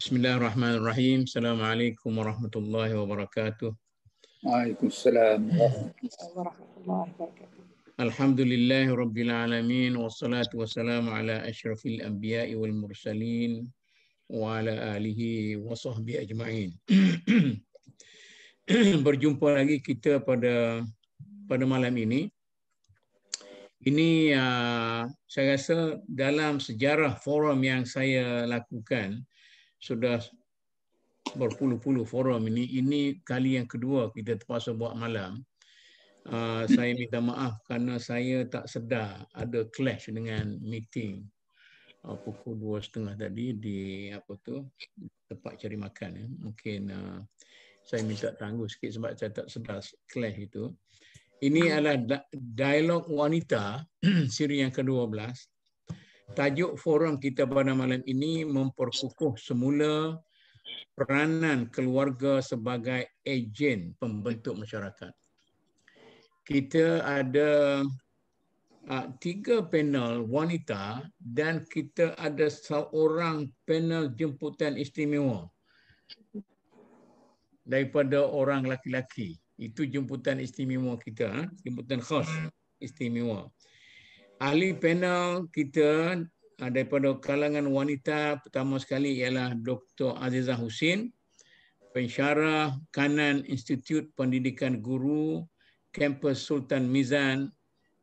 Bismillahirrahmanirrahim. Assalamualaikum warahmatullahi wabarakatuh. Waalaikumsalam warahmatullahi wabarakatuh. Alhamdulillahi rabbil alamin wassalatu wassalamu ala asyrafil anbiya'i wal mursalin wa ala alihi wa sahbihi ajma'in. Berjumpa lagi kita pada malam ini. Ini saya rasa dalam sejarah forum yang saya lakukan, sudah berpuluh-puluh forum ini kali yang kedua kita terpaksa buat malam. Saya minta maaf kerana saya tak sedar ada clash dengan meeting pukul 2:30 tadi di tempat cari makan. Mungkin saya minta tangguh sikit sebab saya tak sedar clash itu. Ini adalah dialog wanita siri yang ke-12. Tajuk forum kita pada malam ini memperkukuh semula peranan keluarga sebagai ejen pembentuk masyarakat. Kita ada 3 panel wanita dan kita ada seorang panel jemputan istimewa daripada orang laki-laki. Itu jemputan istimewa kita, jemputan khas istimewa. Ahli panel kita daripada kalangan wanita pertama sekali ialah Dr. Azizah Husin, pensyarah kanan Institut Pendidikan Guru Kampus Sultan Mizan,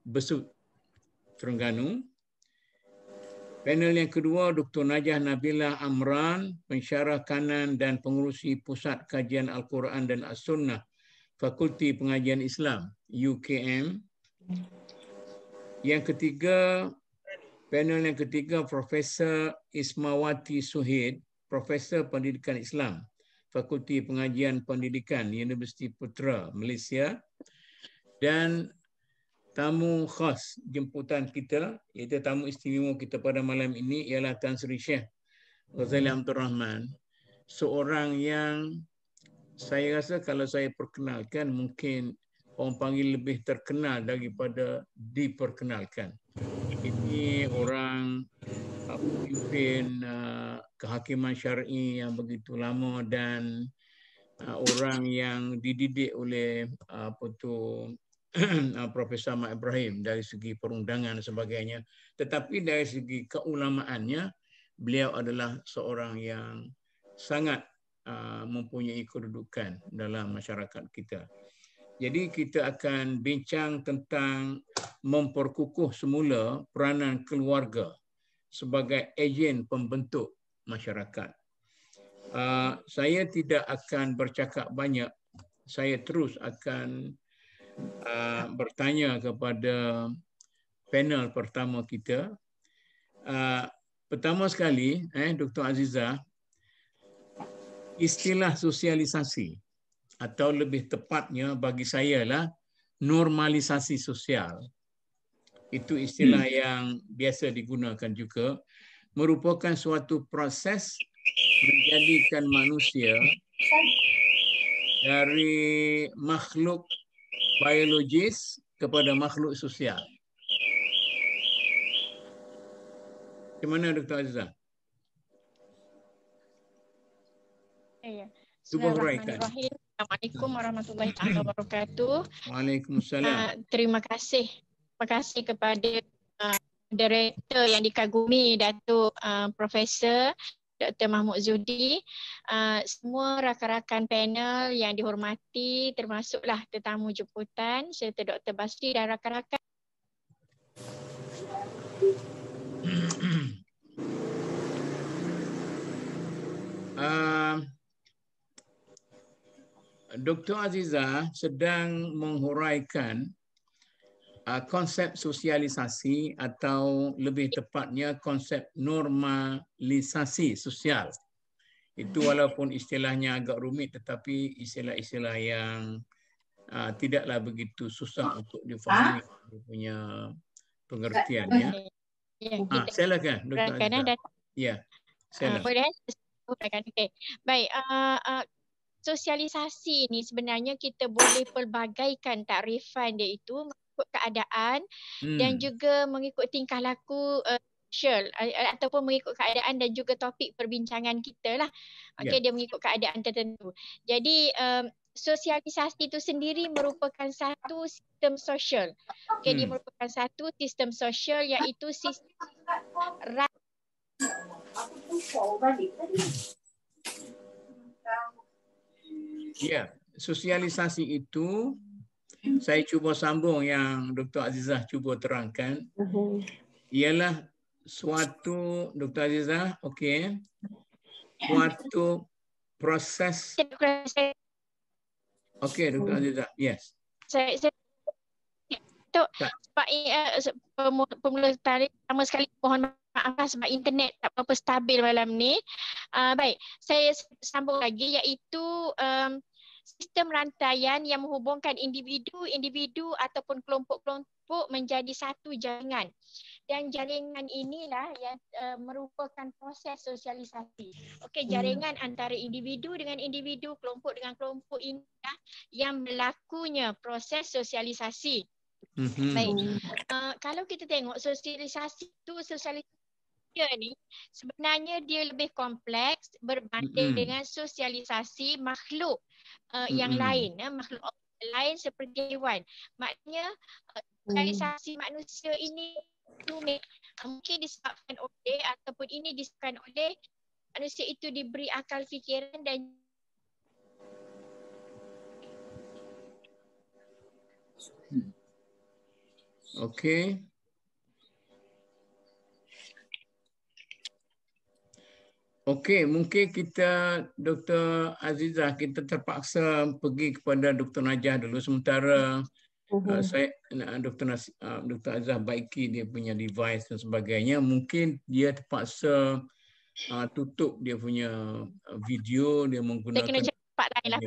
Besut, Terengganu. Panel yang kedua Dr. Najah Nabilah Amran, pensyarah kanan dan pengurusi Pusat Kajian Al-Quran dan As-Sunnah, Fakulti Pengajian Islam, UKM. Yang ketiga, panel yang ketiga Profesor Ismawati Suhid, Profesor Pendidikan Islam, Fakulti Pengajian Pendidikan, Universiti Putra, Malaysia. Dan tamu khas jemputan kita, iaitu tamu istimewa kita pada malam ini ialah Tan Sri Syekh Ghazali Abdul Rahman, seorang yang saya rasa kalau saya perkenalkan mungkin orang panggil lebih terkenal daripada diperkenalkan. Ini orang pemimpin kehakiman syar'i yang begitu lama dan orang yang dididik oleh Profesor Ahmad Ibrahim dari segi perundangan dan sebagainya. Tetapi dari segi keulamaannya, beliau adalah seorang yang sangat mempunyai kedudukan dalam masyarakat kita. Jadi kita akan bincang tentang memperkukuh semula peranan keluarga sebagai ejen pembentuk masyarakat. Saya tidak akan bercakap banyak. Saya terus akan bertanya kepada panel pertama kita. Pertama sekali, Dr. Azizah, istilah sosialisasi atau lebih tepatnya bagi saya lah normalisasi sosial. Itu istilah yang biasa digunakan juga, merupakan suatu proses menjadikan manusia dari makhluk biologis kepada makhluk sosial. Bagaimana Dr. Azizah? Cuba huraikan. Assalamualaikum warahmatullahi wabarakatuh. Waalaikumsalam. Terima kasih kepada Direktur yang dikagumi Datuk Profesor Dr. Mahmud Zuhdi, semua rakan-rakan panel yang dihormati, termasuklah tetamu jemputan serta Dr. Basri dan rakan-rakan. Dr. Azizah sedang menghuraikan konsep sosialisasi atau lebih tepatnya konsep normalisasi sosial. Itu walaupun istilahnya agak rumit tetapi istilah-istilah yang tidaklah begitu susah untuk difahami punya pengertiannya. Silakan Dr. Azizah. Ya, silakan. Boleh? Okay. Baik, sosialisasi ni sebenarnya kita boleh pelbagaikan takrifan dia itu mengikut keadaan dan juga mengikut tingkah laku sosial ataupun mengikut keadaan dan juga topik perbincangan kita lah. Okey, dia mengikut keadaan tertentu. Jadi sosialisasi itu sendiri merupakan satu sistem sosial. Okey, dia merupakan satu sistem sosial iaitu sistem ya, sosialisasi itu saya cuba sambung yang Dr. Azizah cuba terangkan. Ialah suatu, Dr. Azizah, okey, suatu proses. Okey, Dr. Azizah, yes. Saya untuk pemula tarikh pertama sekali mohon maaf sebab internet tak berapa stabil malam ni. Baik, saya sambung lagi iaitu sistem rantaian yang menghubungkan individu ataupun kelompok-kelompok menjadi satu jaringan. Dan jaringan inilah yang merupakan proses sosialisasi. Okey, jaringan antara individu dengan individu, kelompok dengan kelompok inilah yang berlakunya proses sosialisasi. Baik. Kalau kita tengok sosialisasi ni sebenarnya dia lebih kompleks berbanding dengan sosialisasi makhluk yang lain, makhluk lain seperti hewan. Maknanya sosialisasi manusia ini rumit. Mungkin disebabkan oleh ataupun ini disebabkan oleh manusia itu diberi akal fikiran dan Okey. Okey, mungkin kita Dr. Azizah kita terpaksa pergi kepada Dr. Najah dulu sementara saya Dr. Azizah baiki dia punya device dan sebagainya. Mungkin dia terpaksa tutup dia punya video, dia menggunakan dia kena cari tempat lain lah.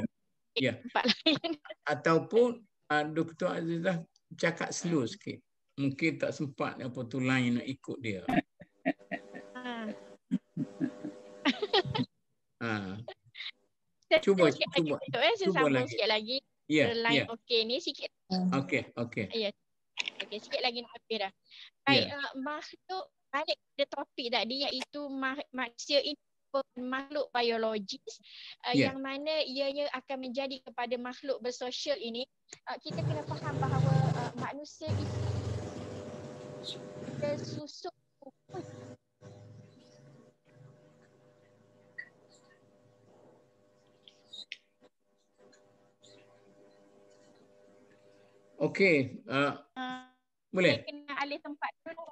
Ya. Tempat lain. Ataupun Dr. Azizah cakap slow sikit. Mungkin tak sempat apa tu line nak ikut dia. Cuba sambung sikit lagi. Line okey ni sikit. Okey. Ya. Okey, sikit lagi nak habis dah. Baik, makhluk balik pada topik tadi iaitu manusia ini makhluk biologis yang mana ianya akan menjadi kepada makhluk bersosial ini. Kita kena faham bahawa manusia itu susuk okey, boleh? Saya kena alih tempat dulu.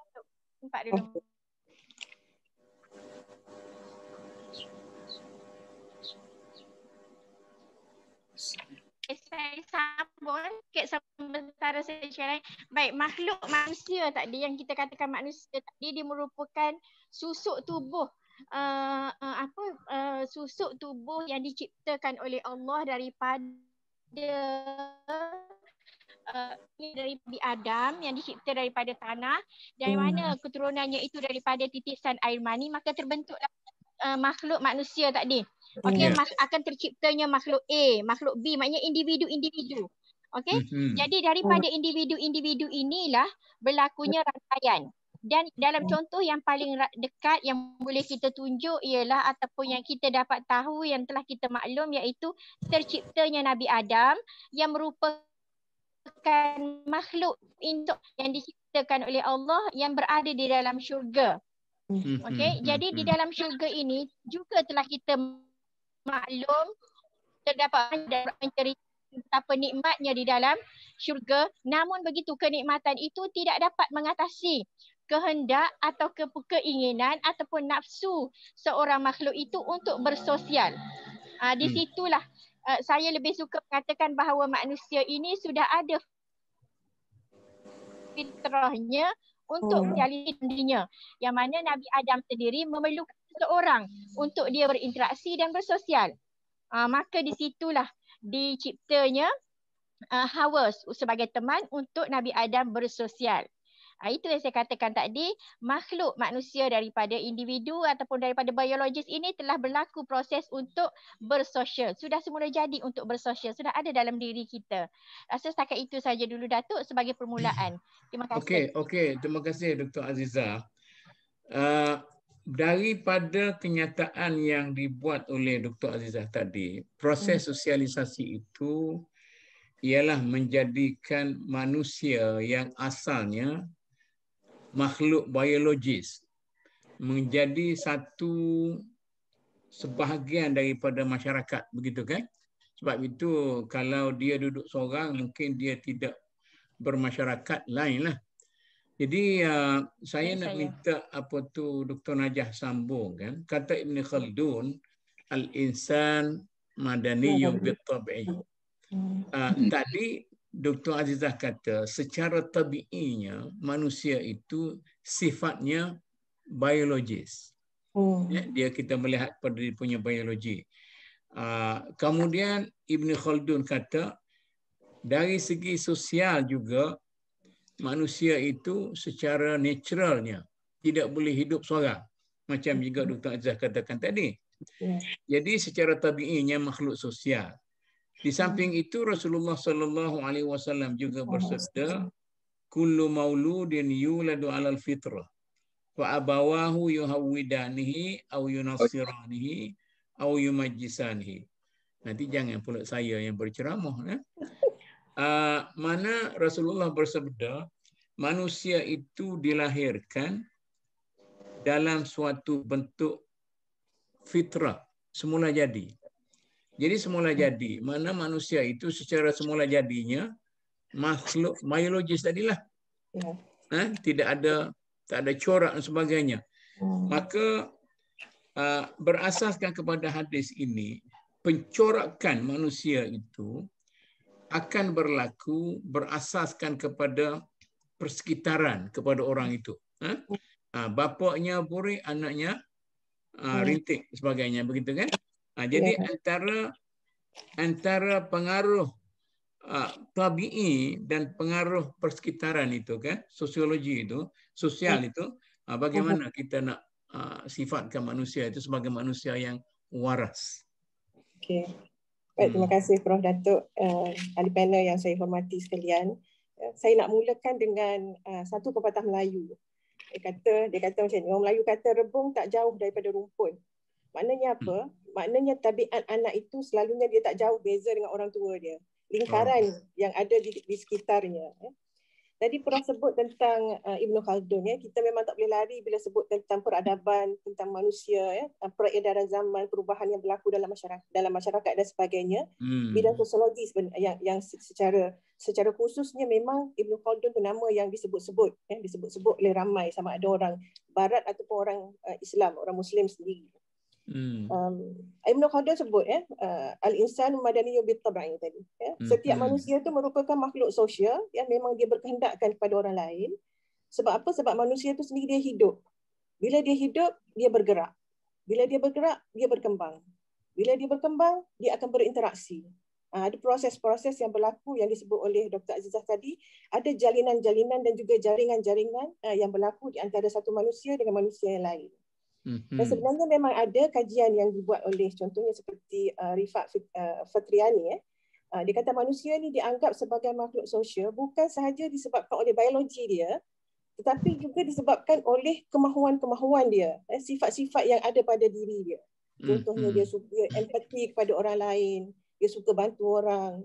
Tempat dulu. Saya sambung sikit sementara saya share. Baik, makhluk manusia tadi yang kita katakan manusia tadi dia merupakan susuk tubuh susuk tubuh yang diciptakan oleh Allah daripada Adam yang dicipta daripada tanah dan mana keturunannya itu daripada titisan air mani, maka terbentuklah makhluk manusia tadi. Okey, akan terciptanya makhluk A, makhluk B, maknanya individu-individu. Okey, jadi daripada individu-individu inilah berlakunya rantaian. Dan dalam contoh yang paling dekat yang boleh kita tunjuk ialah ataupun yang kita dapat tahu yang telah kita maklum iaitu terciptanya Nabi Adam yang merupakan makhluk induk yang diciptakan oleh Allah yang berada di dalam syurga. Okey, jadi di dalam syurga ini juga telah kita maklum terdapat cerita betapa nikmatnya di dalam syurga. Namun begitu kenikmatan itu tidak dapat mengatasi kehendak atau keinginan ataupun nafsu seorang makhluk itu untuk bersosial. Di situlah saya lebih suka mengatakan bahawa manusia ini sudah ada fitrahnya untuk menjalani dirinya. Yang mana Nabi Adam sendiri memerlukan seseorang untuk dia berinteraksi dan bersosial. Maka di situlah diciptanya Hawa sebagai teman untuk Nabi Adam bersosial. Itu yang saya katakan tadi, makhluk manusia daripada individu ataupun daripada biologis ini telah berlaku proses untuk bersosial. Sudah semula jadi untuk bersosial, sudah ada dalam diri kita. Rasa setakat itu saja dulu Datuk sebagai permulaan. Terima kasih. Okey, terima kasih Dr. Azizah. Daripada kenyataan yang dibuat oleh Dr. Azizah tadi, proses sosialisasi itu ialah menjadikan manusia yang asalnya makhluk biologis menjadi satu sebahagian daripada masyarakat, begitu kan? Sebab itu kalau dia duduk seorang mungkin dia tidak bermasyarakat lainlah. Jadi saya nak minta apa tu Dr. Najah sambung kan. Kata Ibn Khaldun, al-insan madaniyun bit-tab'i. Tadi Dr. Azizah kata secara tabiinya manusia itu sifatnya biologis. Dia kita melihat pada dia punya biologi. Kemudian Ibn Khaldun kata dari segi sosial juga manusia itu secara naturalnya tidak boleh hidup seorang. Macam juga Dr. Azizah katakan tadi. Jadi secara tabiinya makhluk sosial. Di samping itu Rasulullah sallallahu alaihi wasallam juga bersabda, kullu mauludin yuladu 'alal fitrah wa abawahu yuhawwidanihi aw yunassiranihi aw yumajjisanihi. Nanti jangan pula saya yang berceramah. Mana Rasulullah bersabda, manusia itu dilahirkan dalam suatu bentuk fitrah, semula jadi. Jadi semula jadi, mana manusia itu secara semula jadinya makhluk biologis tadilah. Tak ada corak dan sebagainya. Maka berasaskan kepada hadis ini, pencorakan manusia itu akan berlaku berasaskan kepada persekitaran kepada orang itu. Bapaknya buri, anaknya rintik sebagainya, begitu kan? Jadi antara pengaruh tabii dan pengaruh persekitaran itu kan, sosiologi itu, sosial itu, bagaimana kita nak sifatkan manusia itu sebagai manusia yang waras. Okey. Baik, terima kasih Prof. Datuk, ahli panel yang saya hormati sekalian. Saya nak mulakan dengan satu pepatah Melayu. Dia kata macam ni, orang Melayu kata rebung tak jauh daripada rumpun. Maknanya apa? Maknanya tabiat anak itu selalunya dia tak jauh beza dengan orang tua dia. Lingkaran yang ada di sekitarnya. Tadi Prof sebut tentang Ibn Khaldun, kita memang tak boleh lari bila sebut tentang peradaban, tentang manusia, peredaran zaman, perubahan yang berlaku dalam masyarakat dan sebagainya. Bidang sosiologi yang secara khususnya memang Ibn Khaldun itu nama yang disebut-sebut oleh ramai, sama ada orang Barat ataupun orang Islam, orang Muslim sendiri. Ibn Khaldun sebut al-insan madaniyun bit-tab'i tadi. Setiap manusia itu merupakan makhluk sosial yang memang dia berkehendakkan kepada orang lain. Sebab apa? Sebab manusia itu sendiri dia hidup. Bila dia hidup, dia bergerak. Bila dia bergerak, dia berkembang. Bila dia berkembang, dia akan berinteraksi. Ada proses-proses yang berlaku yang disebut oleh Dr. Azizah tadi. Ada jalinan-jalinan dan juga jaringan-jaringan yang berlaku di antara satu manusia dengan manusia yang lain. Dan sebenarnya memang ada kajian yang dibuat oleh contohnya seperti Rifat Fitriani. Dia kata manusia ni dianggap sebagai makhluk sosial bukan sahaja disebabkan oleh biologi dia, tetapi juga disebabkan oleh kemahuan-kemahuan dia, sifat-sifat yang ada pada diri dia. Contohnya dia suka empati kepada orang lain, dia suka bantu orang,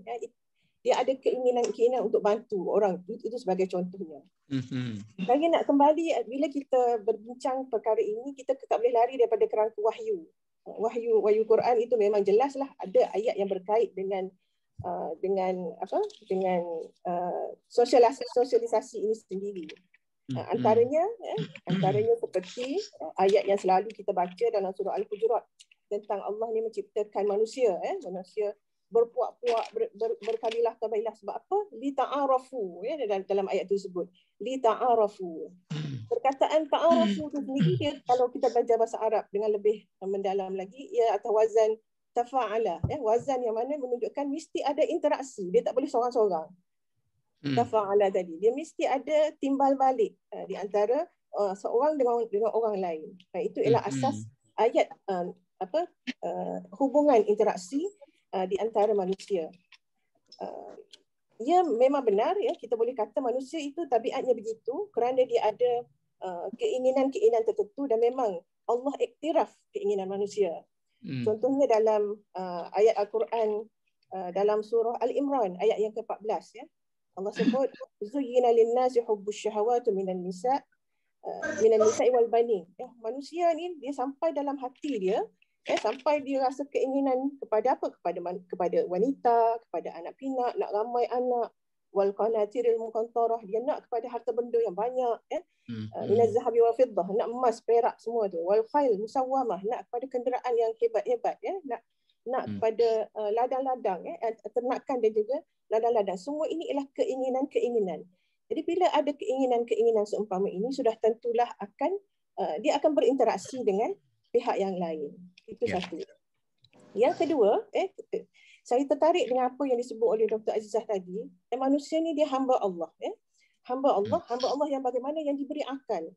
dia ada keinginan untuk bantu orang, itu sebagai contohnya. Lagi nak kembali, bila kita berbincang perkara ini, kita tak boleh lari daripada kerangka wahyu. Wahyu Quran itu memang jelaslah ada ayat yang berkait dengan sosialisasi ini sendiri. Antaranya seperti ayat yang selalu kita baca dalam surah Al-Hujurat tentang Allah ni menciptakan manusia, manusia berpuak-puak, berkabilah-kabilah. Sebab apa? Li ta'arafu, dalam ayat itu sebut. Li ta'arafu. Perkataan ta'arafu itu sendiri, dia, kalau kita belajar bahasa Arab dengan lebih mendalam lagi, ia atas wazan tafa'ala. Wazan yang mana menunjukkan mesti ada interaksi. Dia tak boleh seorang-seorang. Tafa'ala tadi. Dia mesti ada timbal balik di antara seorang dengan orang lain. Itu ialah asas ayat hubungan interaksi di antara manusia. Ya memang benar, kita boleh kata manusia itu tabiatnya begitu kerana dia ada keinginan-keinginan tertentu dan memang Allah iktiraf keinginan manusia. Contohnya dalam ayat Al-Quran dalam surah Al-Imran ayat yang ke-14 ya. Allah sebut zuyyina lin-nasi hubbus syahawati minan nisa'i wal banin. Ya, manusia ni dia sampai dalam hati dia sampai dia rasa keinginan kepada apa? Kepada wanita, kepada anak pinak, nak ramai anak, wal qanatiril muqantarah, dia nak kepada harta benda yang banyak minaz zahabi wal fiddah, nak emas, perak semua tu, wal khail musawwamah, nak kepada kenderaan yang hebat-hebat ya, nak kepada ladang-ladang ternakan dan juga ladang-ladang. Semua ini ialah keinginan-keinginan. Jadi bila ada keinginan-keinginan seumpama ini, sudah tentulah dia akan berinteraksi dengan pihak yang lain. Itu satu. Yang kedua, saya tertarik dengan apa yang disebut oleh Dr. Azizah tadi. Manusia ni dia hamba Allah. Hamba Allah yang bagaimana yang diberi akal.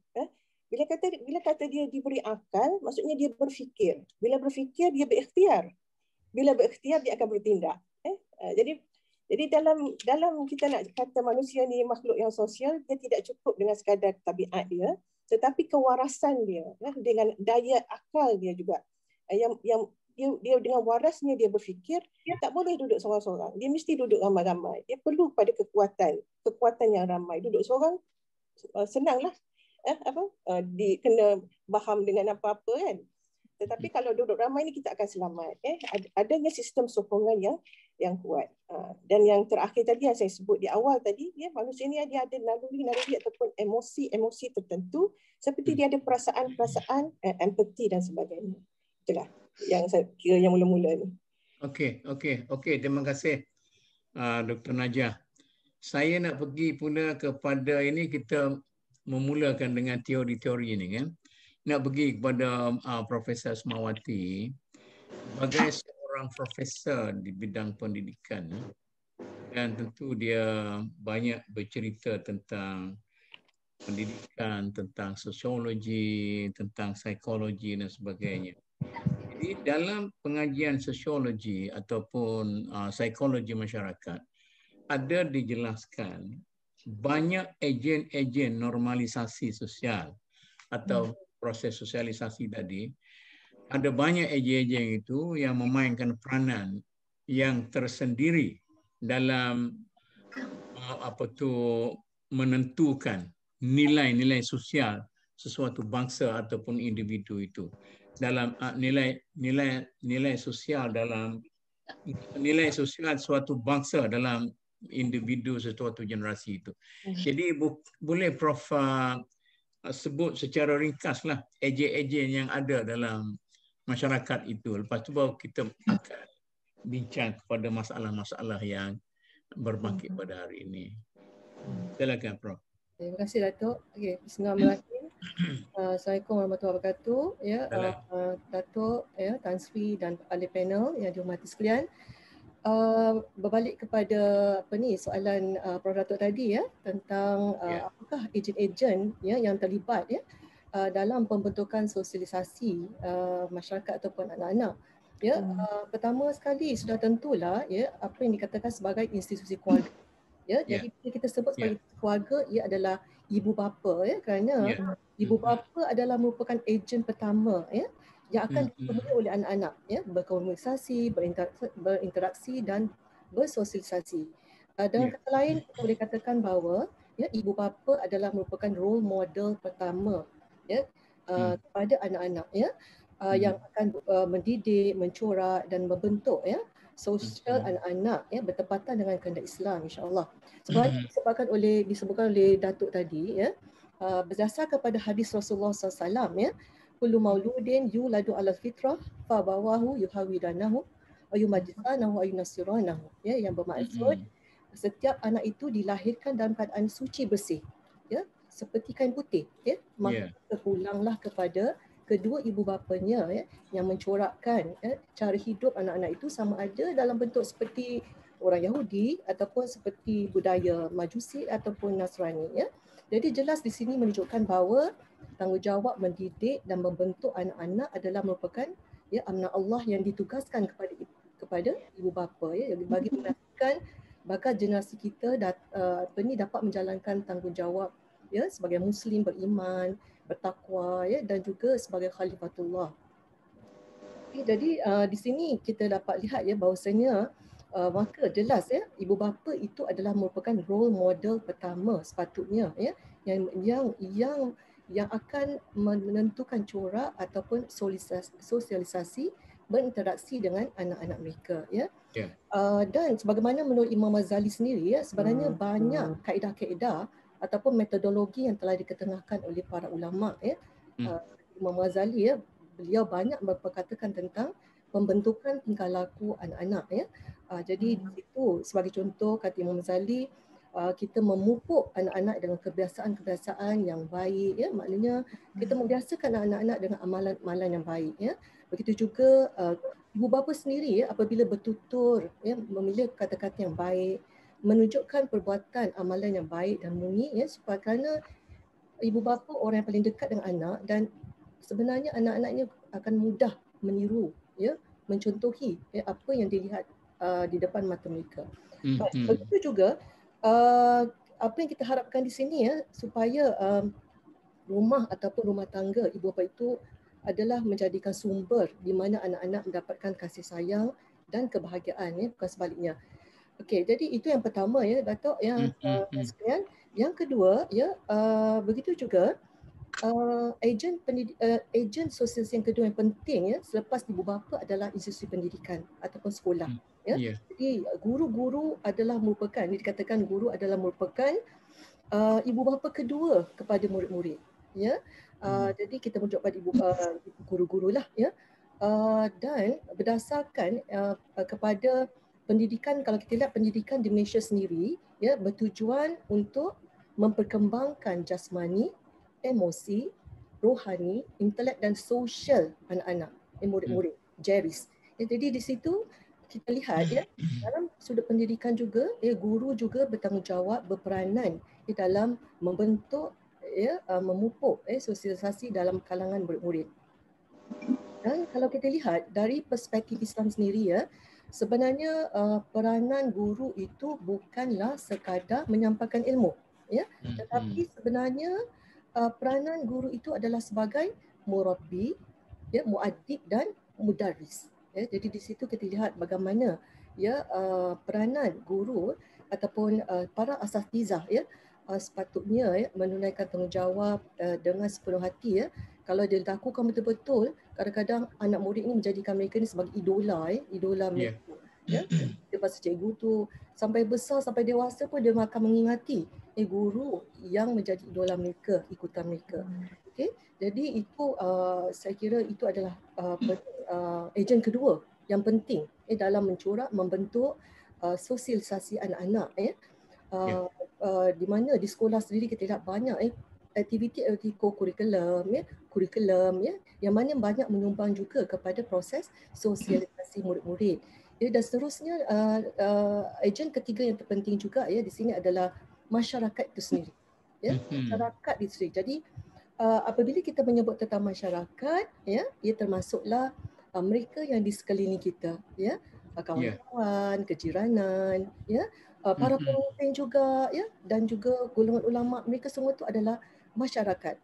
Bila kata dia diberi akal, maksudnya dia berfikir. Bila berfikir, dia berikhtiar. Bila berikhtiar, dia akan bertindak. Jadi dalam kita nak kata manusia ni makhluk yang sosial, dia tidak cukup dengan sekadar tabiat dia, tetapi kewarasan dia dengan daya akal dia juga. Yang dia dengan warasnya dia berfikir, dia tak boleh duduk seorang-seorang. Dia mesti duduk ramai-ramai. Dia perlu pada kekuatan yang ramai. Duduk seorang senanglah kena faham dengan apa-apa kan. Tetapi kalau duduk ramai ni kita akan selamat. Adanya sistem sokongan yang kuat. Dan yang terakhir tadi yang saya sebut di awal tadi, manusia ni dia ada naluri-naluri ataupun emosi tertentu, seperti dia ada perasaan-perasaan, empati dan sebagainya. Itulah yang saya kira yang mula-mula ni. Okey. Terima kasih Dr. Najah. Saya nak pergi pula kepada ini, kita memulakan dengan teori-teori ini kan. Nak pergi kepada Profesor Asmawati sebagai seorang profesor di bidang pendidikan, dan tentu dia banyak bercerita tentang pendidikan, tentang sosiologi, tentang psikologi dan sebagainya. Jadi dalam pengajian sosiologi ataupun psikologi masyarakat ada dijelaskan banyak ejen-ejen normalisasi sosial atau proses sosialisasi tadi. Ada banyak ejen-ejen itu yang memainkan peranan yang tersendiri dalam menentukan nilai-nilai sosial sesuatu bangsa ataupun individu itu. Dalam nilai sosial suatu bangsa dalam individu suatu generasi itu. Jadi boleh Prof sebut secara ringkaslah ejen-ejen yang ada dalam masyarakat itu. Lepas tu baru kita akan bincang kepada masalah-masalah yang berbangkit pada hari ini. Silakan Prof. Terima kasih Datuk. Okey, bismillahirrahmanirrahim. Assalamualaikum warahmatullahi wabarakatuh. Datuk, Tan Sri dan ahli panel yang dihormati sekalian. Berbalik kepada soalan Prof Datuk tadi tentang apakah ejen-ejen yang terlibat dalam pembentukan sosialisasi masyarakat ataupun anak-anak. Pertama sekali sudah tentulah apa yang dikatakan sebagai institusi keluarga. Jadi bila kita sebut sebagai keluarga, ia adalah ibu bapa kerana ibu bapa adalah merupakan ejen pertama yang akan ditemui oleh anak-anak berkomunikasi, berinteraksi dan bersosialisasi. Dengan kata lain, kita boleh katakan bahawa ibu bapa adalah merupakan role model pertama kepada anak-anak yang akan mendidik, mencorak dan membentuk sosial anak-anak bertepatan dengan kehendak Islam, insya-Allah. Disebutkan oleh Datuk tadi berdasar kepada hadis Rasulullah SAW kullu mauludin yuladu ala fitrah fa bawahu yuhawidanahu wa yumajjisanahu wa yunasiranahu, yang bermaksud setiap anak itu dilahirkan dalam keadaan suci bersih seperti kain putih maka terpulanglah kepada kedua ibu bapanya yang mencorakkan cara hidup anak-anak itu, sama ada dalam bentuk seperti orang Yahudi ataupun seperti budaya Majusi ataupun Nasrani. Jadi jelas di sini menunjukkan bahawa tanggungjawab mendidik dan membentuk anak-anak adalah merupakan amanah Allah yang ditugaskan kepada ibu bapa bagi memastikan bakal generasi kita dapat menjalankan tanggungjawab ya, sebagai muslim beriman, bertakwa, ya, dan juga sebagai khalifatullah. Okay, jadi di sini kita dapat lihat ya bahawasanya maka jelas ya ibu bapa itu adalah merupakan role model pertama sepatutnya ya yang akan menentukan corak ataupun sosialisasi berinteraksi dengan anak-anak mereka ya. Ya. Dan sebagaimana menurut Imam Ghazali sendiri ya, sebenarnya banyak kaedah-kaedah ataupun metodologi yang telah diketengahkan oleh para ulama ya. Imam Ghazali ya, beliau banyak berperkatakan tentang pembentukan tingkah laku anak-anak ya. Jadi di situ sebagai contoh kata Imam Ghazali, kita memupuk anak-anak dengan kebiasaan-kebiasaan yang baik ya, maknanya kita membiasakan anak-anak dengan amalan-amalan yang baik ya. Begitu juga ibu bapa sendiri ya, apabila bertutur ya, memilih kata-kata yang baik, menunjukkan perbuatan amalan yang baik dan murni ya, supaya kerana ibu bapa orang yang paling dekat dengan anak dan sebenarnya anak-anaknya akan mudah meniru ya, mencontohi ya, apa yang dilihat di depan mata mereka. Begitu juga apa yang kita harapkan di sini ya, supaya rumah ataupun rumah tangga ibu bapa itu adalah menjadikan sumber di mana anak-anak mendapatkan kasih sayang dan kebahagiaan ya, bukan sebaliknya. Okey, jadi itu yang pertama ya Datuk yang sekalian. Yang kedua ya, begitu juga ejen sosial yang kedua yang penting ya selepas ibu bapa adalah institusi pendidikan ataupun sekolah ya. Jadi guru-guru adalah merupakan, dikatakan guru adalah merupakan ibu bapa kedua kepada murid-murid ya. Jadi kita merujuk pada guru-guru lah ya. Dan berdasarkan kepada pendidikan, kalau kita lihat pendidikan di Malaysia sendiri ya, bertujuan untuk memperkembangkan jasmani, emosi, rohani, intelek dan sosial anak-anak, murid-murid, JERIS. Jadi di situ kita lihat ya, dalam sudut pendidikan juga guru juga bertanggungjawab, berperanan di dalam membentuk ya, memupuk sosialisasi dalam kalangan murid-murid. Dan kalau kita lihat dari perspektif Islam sendiri ya, sebenarnya peranan guru itu bukanlah sekadar menyampaikan ilmu ya, tetapi sebenarnya peranan guru itu adalah sebagai murabbi ya, muaddib dan mudarris ya. Jadi di situ kita lihat bagaimana ya peranan guru ataupun para asatizah ya sepatutnya ya menunaikan tanggungjawab dengan sepenuh hati ya. Kalau dia lakukan betul-betul, kadang-kadang anak murid ini menjadikan mereka ni sebagai idola idola mereka ya. Lepas cikgu tu sampai besar sampai dewasa pun dia akan mengingati guru yang menjadi idola mereka, ikutan mereka. Okey, jadi itu saya kira itu adalah ejen kedua yang penting dalam mencorak membentuk sosialisasi anak-anak ya. Di mana di sekolah sendiri kita lihat banyak aktiviti kurikulum ya, yang mana banyak menyumbang juga kepada proses sosialisasi murid-murid. Dan seterusnya ejen ketiga yang terpenting juga ya di sini adalah masyarakat itu sendiri. Ya, masyarakat itu sendiri. Jadi apabila kita menyebut tentang masyarakat ya, ia termasuklah mereka yang di sekeliling kita ya, kawan-kawan, kejiranan ya, para pemimpin juga ya, dan juga golongan ulama, mereka semua itu adalah masyarakat.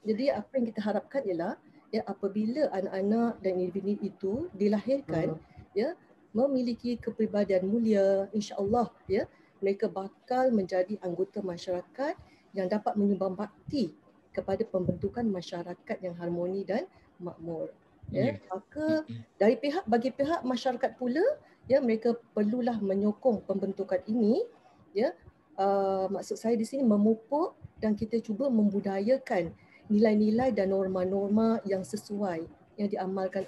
Jadi apa yang kita harapkan ialah ya, apabila anak-anak dan individu itu dilahirkan ya memiliki kepribadian mulia, insya-Allah ya, mereka bakal menjadi anggota masyarakat yang dapat menyumbang bakti kepada pembentukan masyarakat yang harmoni dan makmur. Ya, maka bagi pihak masyarakat pula ya, mereka perlulah menyokong pembentukan ini ya. Maksud saya di sini memupuk dan kita cuba membudayakan nilai-nilai dan norma-norma yang sesuai yang diamalkan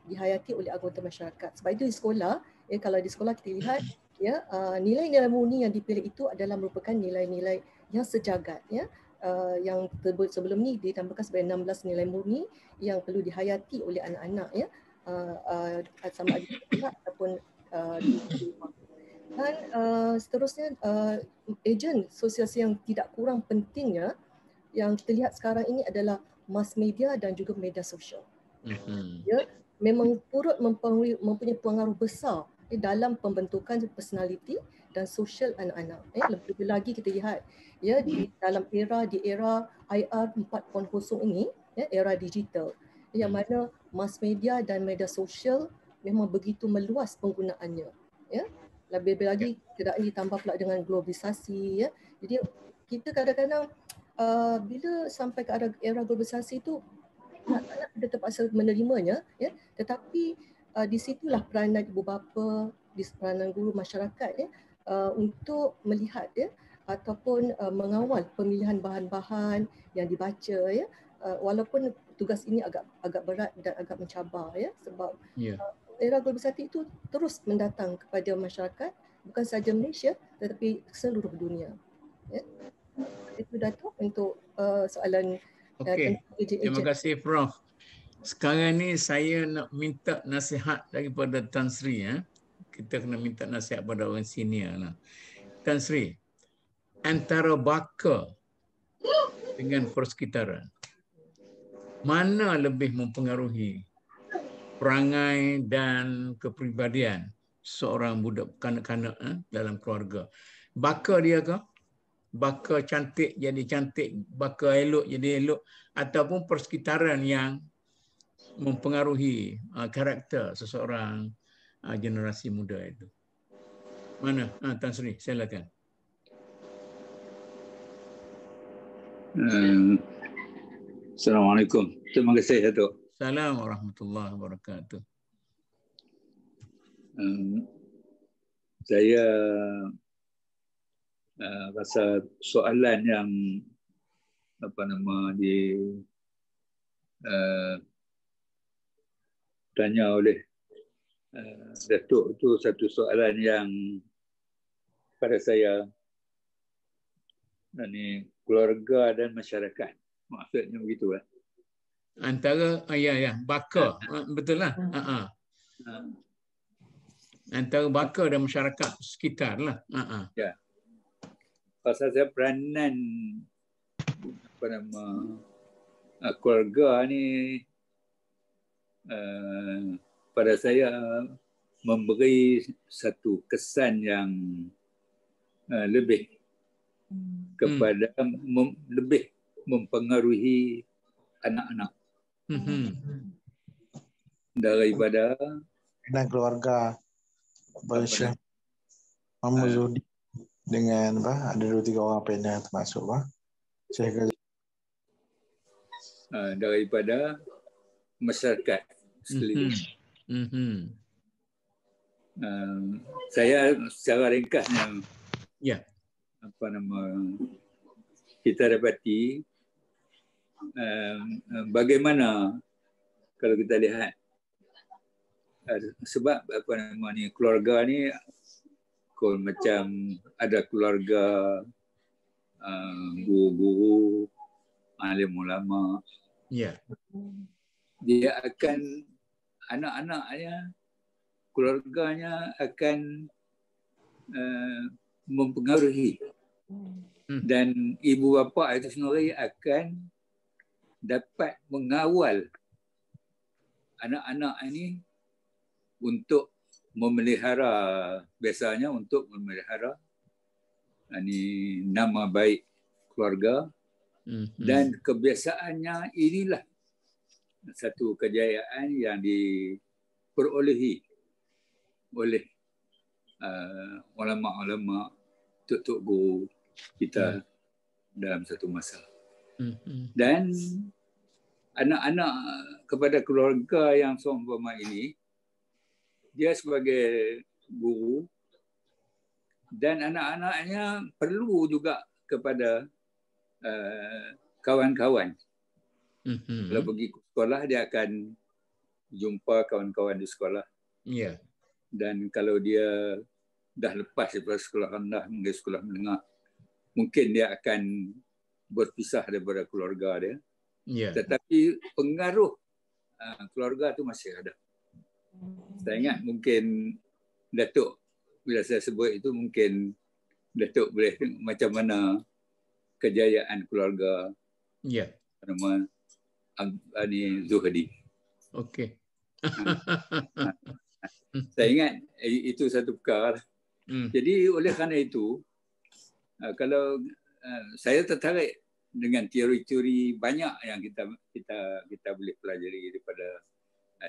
dihayati oleh anggota masyarakat. Sebab itu di sekolah ya, kalau di sekolah kita lihat ya, nilai-nilai murni yang dipilih itu adalah merupakan nilai-nilai yang sejagat ya. Yang sebelum ni ditambahkan sebagai 16 nilai murni yang perlu dihayati oleh anak-anak ya, sama ada di sekolah ataupun di rumah. Dan seterusnya ejen sosial yang tidak kurang pentingnya yang kita lihat sekarang ini adalah mass media dan juga media sosial. Ya, memang turut mempunyai pengaruh besar dalam pembentukan personality dan sosial anak-anak. Lebih lagi kita lihat ya di dalam di era IR 4.0 ini, era digital, yang mana mass media dan media sosial memang begitu meluas penggunaannya. Ya, lebih lagi tidak ditambah pula dengan globalisasi. Ya, jadi kita kadang-kadang bila sampai ke era globalisasi itu anak-anak kita terpaksa menerimanya, ya, tetapi di situlah peranan ibu bapa, di peranan guru masyarakat ya, untuk melihat ya ataupun mengawal pemilihan bahan-bahan yang dibaca ya, walaupun tugas ini agak berat dan agak mencabar ya, sebab era globalisasi itu terus mendatang kepada masyarakat, bukan sahaja Malaysia tetapi seluruh dunia. Ya. Itu Datuk untuk soalan. Okey, terima kasih Prof. Sekarang ni saya nak minta nasihat daripada Tan Sri. Kita kena minta nasihat pada orang senior lah. Tan Sri, antara baka dengan persekitaran, mana lebih mempengaruhi perangai dan kepribadian seorang budak kanak-kanak dalam keluarga? Baka dia ke? Baka cantik jadi cantik, baka elok jadi elok, ataupun persekitaran yang mempengaruhi karakter seseorang generasi muda itu? Mana? Tan Sri, silakan. Assalamualaikum. Terima kasih Datuk. Assalamualaikum warahmatullahi wabarakatuh. Saya rasa soalan yang tanya oleh Datuk itu satu soalan yang pada saya keluarga dan masyarakat, maksudnya begitu lah. Antara baka, betul lah. Antara baka dan masyarakat sekitar lah. Ya. Pasal saya peranan keluarga ni pada saya memberi satu kesan yang lebih kepada lebih mempengaruhi anak-anak daripada keluarga Syekh Mahmud Zuhdi dengan ada 2-3 orang panel termasuk Syekh daripada masyarakat sekeliling. Saya secara ringkasnya kita dapati bagaimana kalau kita lihat sebab keluarga ni macam ada keluarga guru-guru, alim ulama. Dia akan anak-anaknya, keluarganya akan mempengaruhi, dan ibu bapa itu sendiri akan dapat mengawal anak-anak ini untuk memelihara, biasanya untuk memelihara nama baik keluarga, dan kebiasaannya inilah satu kejayaan yang diperolehi oleh ulama-ulama, tok-tok guru kita dalam satu masa. Dan anak-anak kepada keluarga yang seumpama ini, dia sebagai guru, dan anak-anaknya perlu juga kepada kawan-kawan. Kalau pergi ke sekolah, dia akan jumpa kawan-kawan di sekolah. Dan kalau dia dah lepas daripada sekolah rendah hingga sekolah menengah, mungkin dia akan berpisah daripada keluarga dia. Tetapi pengaruh keluarga tu masih ada. Saya ingat mungkin Datuk, bila saya sebut itu, mungkin Datuk boleh tengok macam mana kejayaan keluarga nama Zuhdi. Okey. Saya ingat itu satu perkara. Jadi oleh kerana itu, kalau saya tertarik dengan teori-teori banyak yang kita boleh pelajari daripada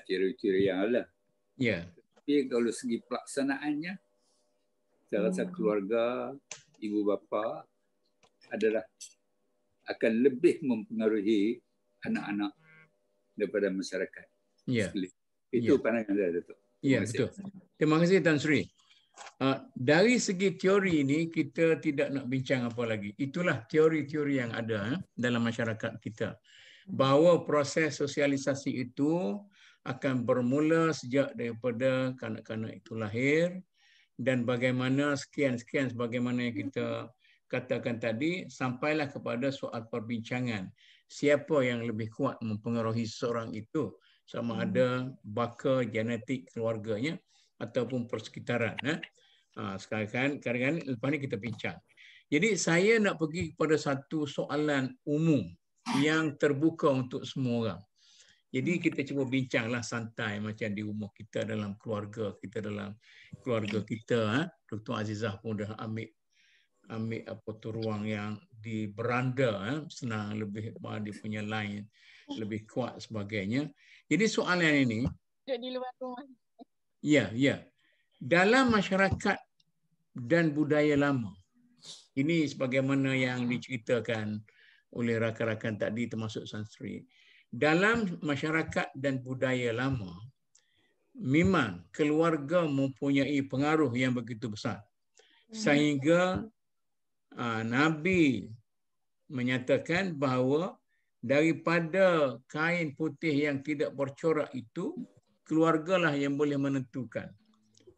teori-teori yang ada. Ya. Tapi kalau segi pelaksanaannya, saya rasa keluarga, ibu bapa adalah akan lebih mempengaruhi anak-anak daripada masyarakat. Ya. Itu pandangan saya, Datuk. Ya, betul. Terima kasih Tan Sri. Dari segi teori ini kita tidak nak bincang apa lagi. Itulah teori-teori yang ada dalam masyarakat kita. Bahawa proses sosialisasi itu akan bermula sejak daripada kanak-kanak itu lahir dan bagaimana sekian-sekian sebagaimana yang kita katakan tadi sampailah kepada soal perbincangan. Siapa yang lebih kuat mempengaruhi seseorang itu, sama ada baka genetik keluarganya ataupun persekitaran. Sekarang lepas ni kita bincang. Jadi saya nak pergi kepada satu soalan umum yang terbuka untuk semua orang. Jadi kita cuba bincanglah santai macam di rumah kita, dalam keluarga kita, Dr. Azizah pun dah ambil apa tu ruang yang di beranda, senang lebih dia punya line lebih kuat sebagainya. Jadi soalan ini di luar rumah. Ya. Dalam masyarakat dan budaya lama. Ini sebagaimana yang diceritakan oleh rakan-rakan tadi termasuk Tan Sri. Dalam masyarakat dan budaya lama, memang keluarga mempunyai pengaruh yang begitu besar. Sehingga Nabi menyatakan bahawa daripada kain putih yang tidak bercorak itu, keluargalah yang boleh menentukan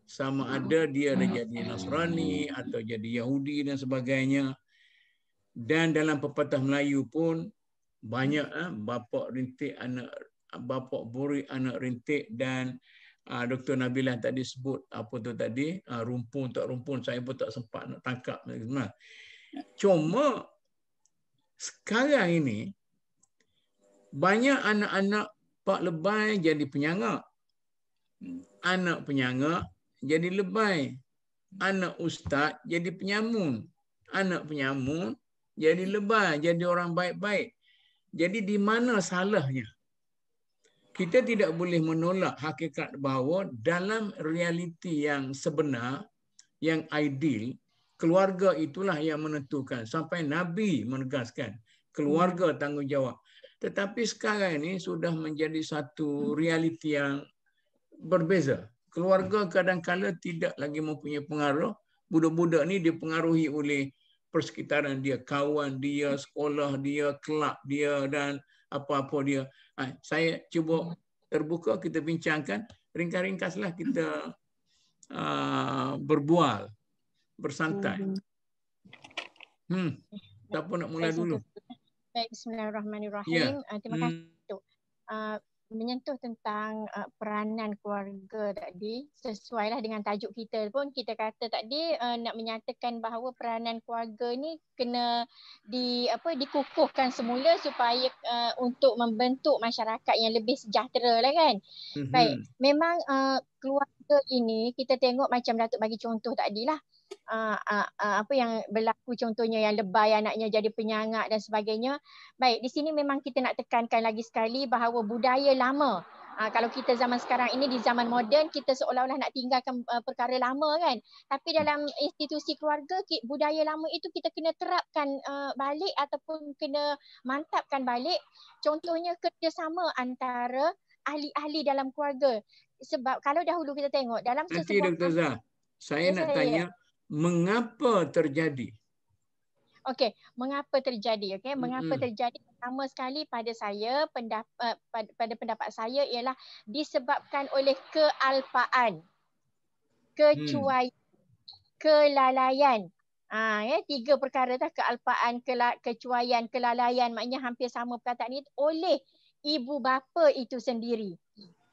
sama ada dia jadi Nasrani atau jadi Yahudi dan sebagainya. Dan dalam pepatah Melayu pun banyak bapa rintik anak, bapa buri anak rintik, dan Dr. Nabilah tadi sebut apa tu tadi, rumpun tak rumpun saya pun tak sempat nak tangkap. Cuma sekarang ini banyak anak-anak pak lebay jadi penyangak. Anak penyangak jadi lebay. Anak ustaz jadi penyamun. Anak penyamun jadi lebay, jadi orang baik-baik. Jadi di mana salahnya? Kita tidak boleh menolak hakikat bahawa dalam realiti yang sebenar, yang ideal, keluarga itulah yang menentukan. Sampai Nabi menegaskan, keluarga tanggungjawab. Tetapi sekarang ini sudah menjadi satu realiti yang berbeza. Keluarga kadang-kala tidak lagi mempunyai pengaruh. Budak-budak ni dipengaruhi oleh persekitaran dia, kawan dia, sekolah dia, kelab dia dan apa-apa dia. Saya cuba terbuka, kita bincangkan. Ringkas-ringkaslah kita berbual, bersantai. Siapa nak mula dulu? Baik, bismillahirrahmanirrahim. Terima kasih. Menyentuh tentang peranan keluarga tadi, sesuailah dengan tajuk kita pun, kita kata tadi nak menyatakan bahawa peranan keluarga ni kena dikukuhkan semula supaya untuk membentuk masyarakat yang lebih sejahtera lah kan. Baik, memang keluarga ini kita tengok macam Datuk bagi contoh tadilah. Apa yang berlaku contohnya yang lebay anaknya jadi penyangak dan sebagainya. Baik, di sini memang kita nak tekankan lagi sekali bahawa budaya lama, kalau kita zaman sekarang ini di zaman moden kita seolah-olah nak tinggalkan perkara lama kan, tapi dalam institusi keluarga budaya lama itu kita kena terapkan balik ataupun kena mantapkan balik. Contohnya kerjasama antara ahli-ahli dalam keluarga. Sebab kalau dahulu kita tengok dalam sesebuah Dr. Zah, saya nak tanya mengapa terjadi? Okey, mengapa terjadi? Okey, mengapa terjadi? Pertama sekali pada saya, pada pendapat saya ialah disebabkan oleh kealpaan, kecuaian, kelalaian. Tiga perkara dah, kealpaan, kecuaian, kelalaian, maknanya hampir sama perkataan ini, oleh ibu bapa itu sendiri.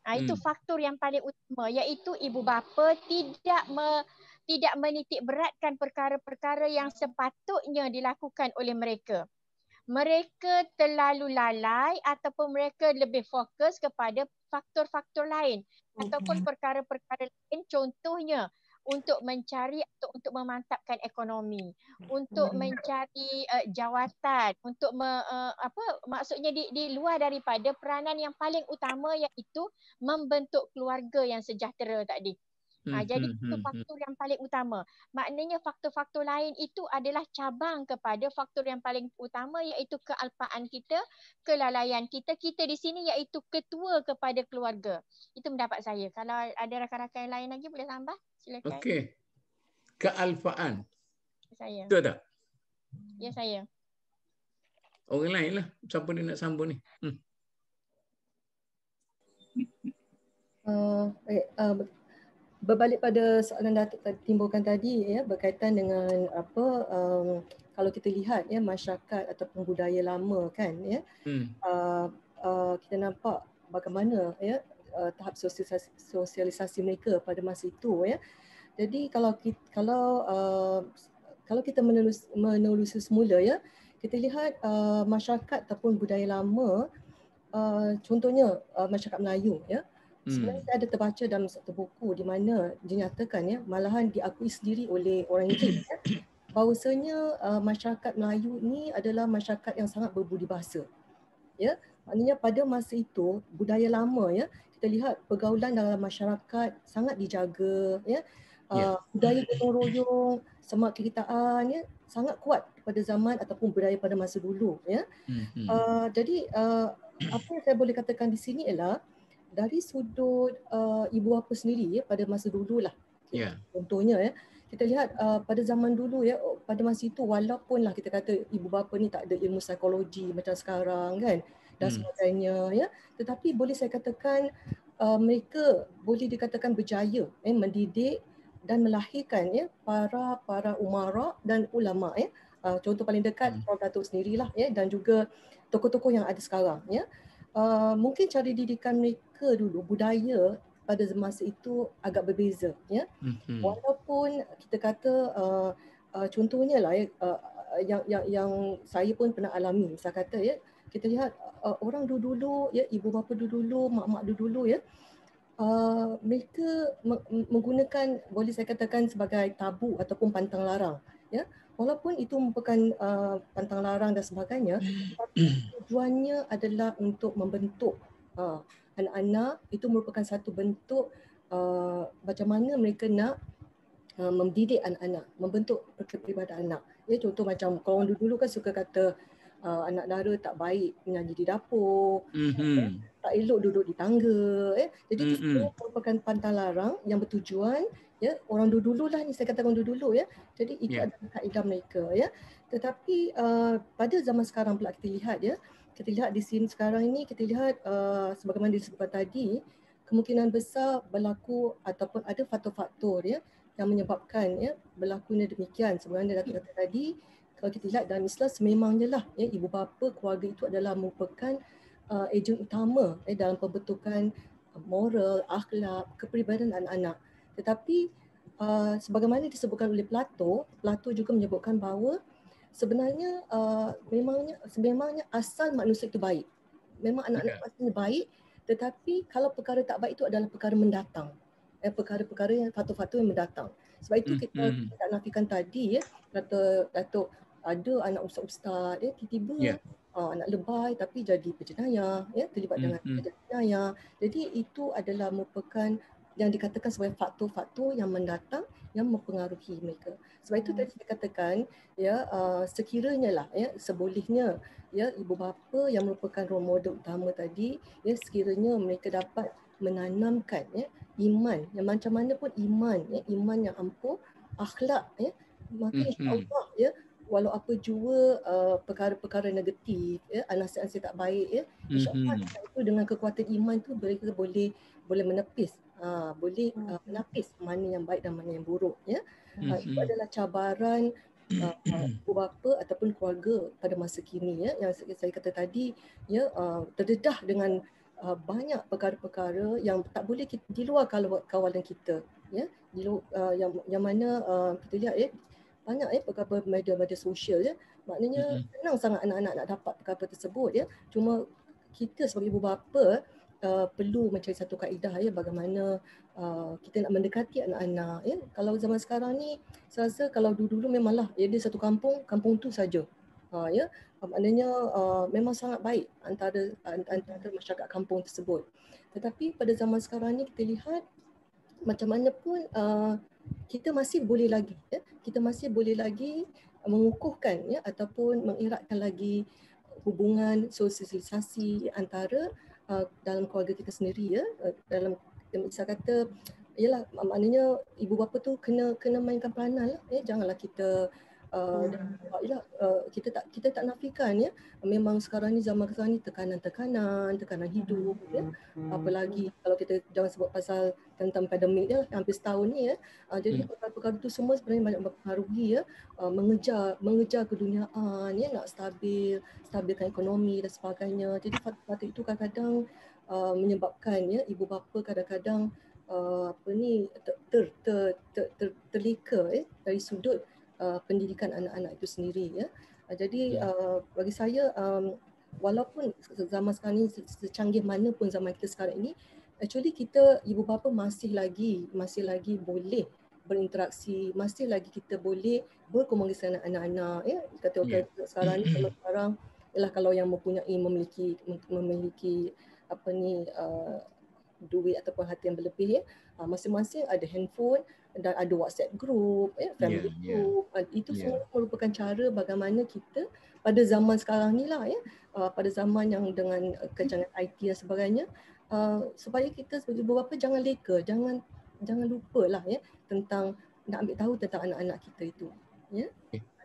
Itu faktor yang paling utama, iaitu ibu bapa tidak menitik beratkan perkara-perkara yang sepatutnya dilakukan oleh mereka. Mereka terlalu lalai ataupun mereka lebih fokus kepada faktor-faktor lain ataupun perkara-perkara lain contohnya untuk mencari atau untuk memantapkan ekonomi, untuk mencari jawatan, untuk maksudnya di luar daripada peranan yang paling utama, iaitu membentuk keluarga yang sejahtera tadi. Jadi itu faktor yang paling utama. Maknanya faktor-faktor lain itu adalah cabang kepada faktor yang paling utama, iaitu kealpaan kita, kelalaian kita. Kita di sini iaitu ketua kepada keluarga. Itu pendapat saya. Kalau ada rakan-rakan yang lain lagi boleh tambah. Silakan. Okey. Kealpaan. Saya. Betul tak? Ya, saya. Orang lain lah. Siapa dia nak sambung ni? Berbalik pada soalan Datuk timbulkan tadi berkaitan dengan kalau kita lihat masyarakat ataupun budaya lama kan kita nampak bagaimana tahap sosialisasi mereka pada masa itu Jadi kalau kita menelusuri semula kita lihat masyarakat ataupun budaya lama contohnya masyarakat Melayu sebenarnya saya ada terbaca dalam satu buku di mana dinyatakan malahan diakui sendiri oleh orang Inggeris bahawasanya masyarakat Melayu ni adalah masyarakat yang sangat berbudi bahasa. Maknanya pada masa itu budaya lama kita lihat pergaulan dalam masyarakat sangat dijaga budaya gotong royong, semak keritaan sangat kuat pada zaman ataupun budaya pada masa dulu jadi apa yang saya boleh katakan di sini ialah dari sudut ibu bapa sendiri pada masa dululah. Contohnya kita lihat pada zaman dulu pada masa itu walaupun kita kata ibu bapa ni tak ada ilmu psikologi macam sekarang kan dan sebagainya tetapi boleh saya katakan mereka boleh dikatakan berjaya mendidik dan melahirkan para umara dan ulama contoh paling dekat Prof Datuk sendirilah dan juga tokoh-tokoh yang ada sekarang mungkin cara didikan mereka dulu budaya pada masa itu agak berbeza walaupun kita kata contohnya yang saya pun pernah alami saya kata kita lihat orang dulu ibu bapa dulu mak-mak dulu mereka menggunakan boleh saya katakan sebagai tabu ataupun pantang larang walaupun itu merupakan pantang larang dan sebagainya tapi tujuannya adalah untuk membentuk anak-anak itu merupakan satu bentuk macam mana mereka nak mendidik anak-anak, membentuk kepribadian anak. Contoh macam kalau orang dulu kan suka kata anak dara tak baik menyanyi di dapur, tak elok duduk di tangga. Jadi itu merupakan pantang larang yang bertujuan orang dulu lah ni saya katakan dulu Jadi itu adalah kaedah mereka Tetapi pada zaman sekarang pula kita lihat di sini sekarang ini kita lihat sebagaimana disebutkan tadi kemungkinan besar berlaku ataupun ada faktor-faktor yang menyebabkan berlakunya demikian. Sebenarnya Datuk kata tadi kalau kita lihat dalam Islam sememangnya lah ibu bapa keluarga itu adalah merupakan ejen utama dalam pembentukan moral, akhlak, kepribadian anak-anak. Tetapi sebagaimana disebutkan oleh Plato juga menyebutkan bahawa sebenarnya sememangnya asal manusia itu baik. Memang anak-anak pastinya baik, tetapi kalau perkara tak baik itu adalah perkara mendatang. Perkara-perkara yang faktor-faktor yang mendatang. Sebab itu kita tak nafikan tadi kata Datuk ada anak ustaz-ustaz tiba-tiba anak lebay tapi jadi penjenayah terlibat dengan penjenayah. Jadi itu adalah merupakan yang dikatakan sebagai faktor-faktor yang mendatang yang mempengaruhi mereka. Sebab itu tadi saya katakan sekiranya lah sebolehnya ibu bapa yang merupakan role model utama tadi sekiranya mereka dapat menanamkan iman yang macam mana pun iman yang ampuh, akhlak maka insya-Allah walau apa jua perkara-perkara negatif nasihat-nasihat tak baik insya-Allah itu dengan kekuatan iman tu mereka boleh menepis boleh menapis mana yang baik dan mana yang buruk itu adalah cabaran ibu bapa ataupun keluarga pada masa kini yang saya kata tadi terdedah dengan banyak perkara-perkara yang tak boleh di luar kawalan kita yang mana kita lihat banyak perkara media sosial maknanya senang sangat anak-anak nak dapat perkara tersebut cuma kita sebagai ibu bapa perlu mencari satu kaedah ya bagaimana kita nak mendekati anak-anak ya. Kalau zaman sekarang ni saya rasa kalau dulu-dulu memanglah ya dia satu kampung tu saja. Ya, maknanya memang sangat baik antara masyarakat kampung tersebut. Tetapi pada zaman sekarang ni kita lihat macam mana pun kita masih boleh lagi ya, kita masih boleh lagi mengukuhkan ya ataupun mengeratkan lagi hubungan sosialisasi antara dalam keluarga kita sendiri ya, dalam saya kata ialah maknanya ibu bapa tu kena mainkan peranan lah ya, janganlah kita kita tak nafikan ya, memang sekarang ni zaman sekarang ni tekanan hidup ya, apalagi kalau kita jangan sebut pasal tentang pandemik ya, hampir setahun ni ya, jadi perkara-perkara tu semua sebenarnya banyak mempengaruhi ya, mengejar keduniaan ya, nak stabilkan ekonomi dan sebagainya. Jadi faktor itu kadang-kadang menyebabkan ya ibu bapa kadang-kadang terleka ya, dari sudut pendidikan anak-anak itu sendiri ya. Jadi bagi saya walaupun zaman sekarang ini secanggih mana pun zaman kita sekarang ini, actually kita ibu bapa masih lagi boleh berinteraksi, masih lagi kita boleh berkomunikasi dengan anak-anak ya. Kata sekarang ni sekarang ialah kalau yang memiliki duit ataupun harta yang berlebih ya, masing-masing ada handphone dan ada WhatsApp group ya, family group. Itu semua merupakan cara bagaimana kita pada zaman sekarang ni lah ya, pada zaman yang dengan kecanggihan IT dan sebagainya, supaya kita sebagai ibu bapa jangan leka, jangan lupalah ya tentang nak ambil tahu tentang anak-anak kita itu ya.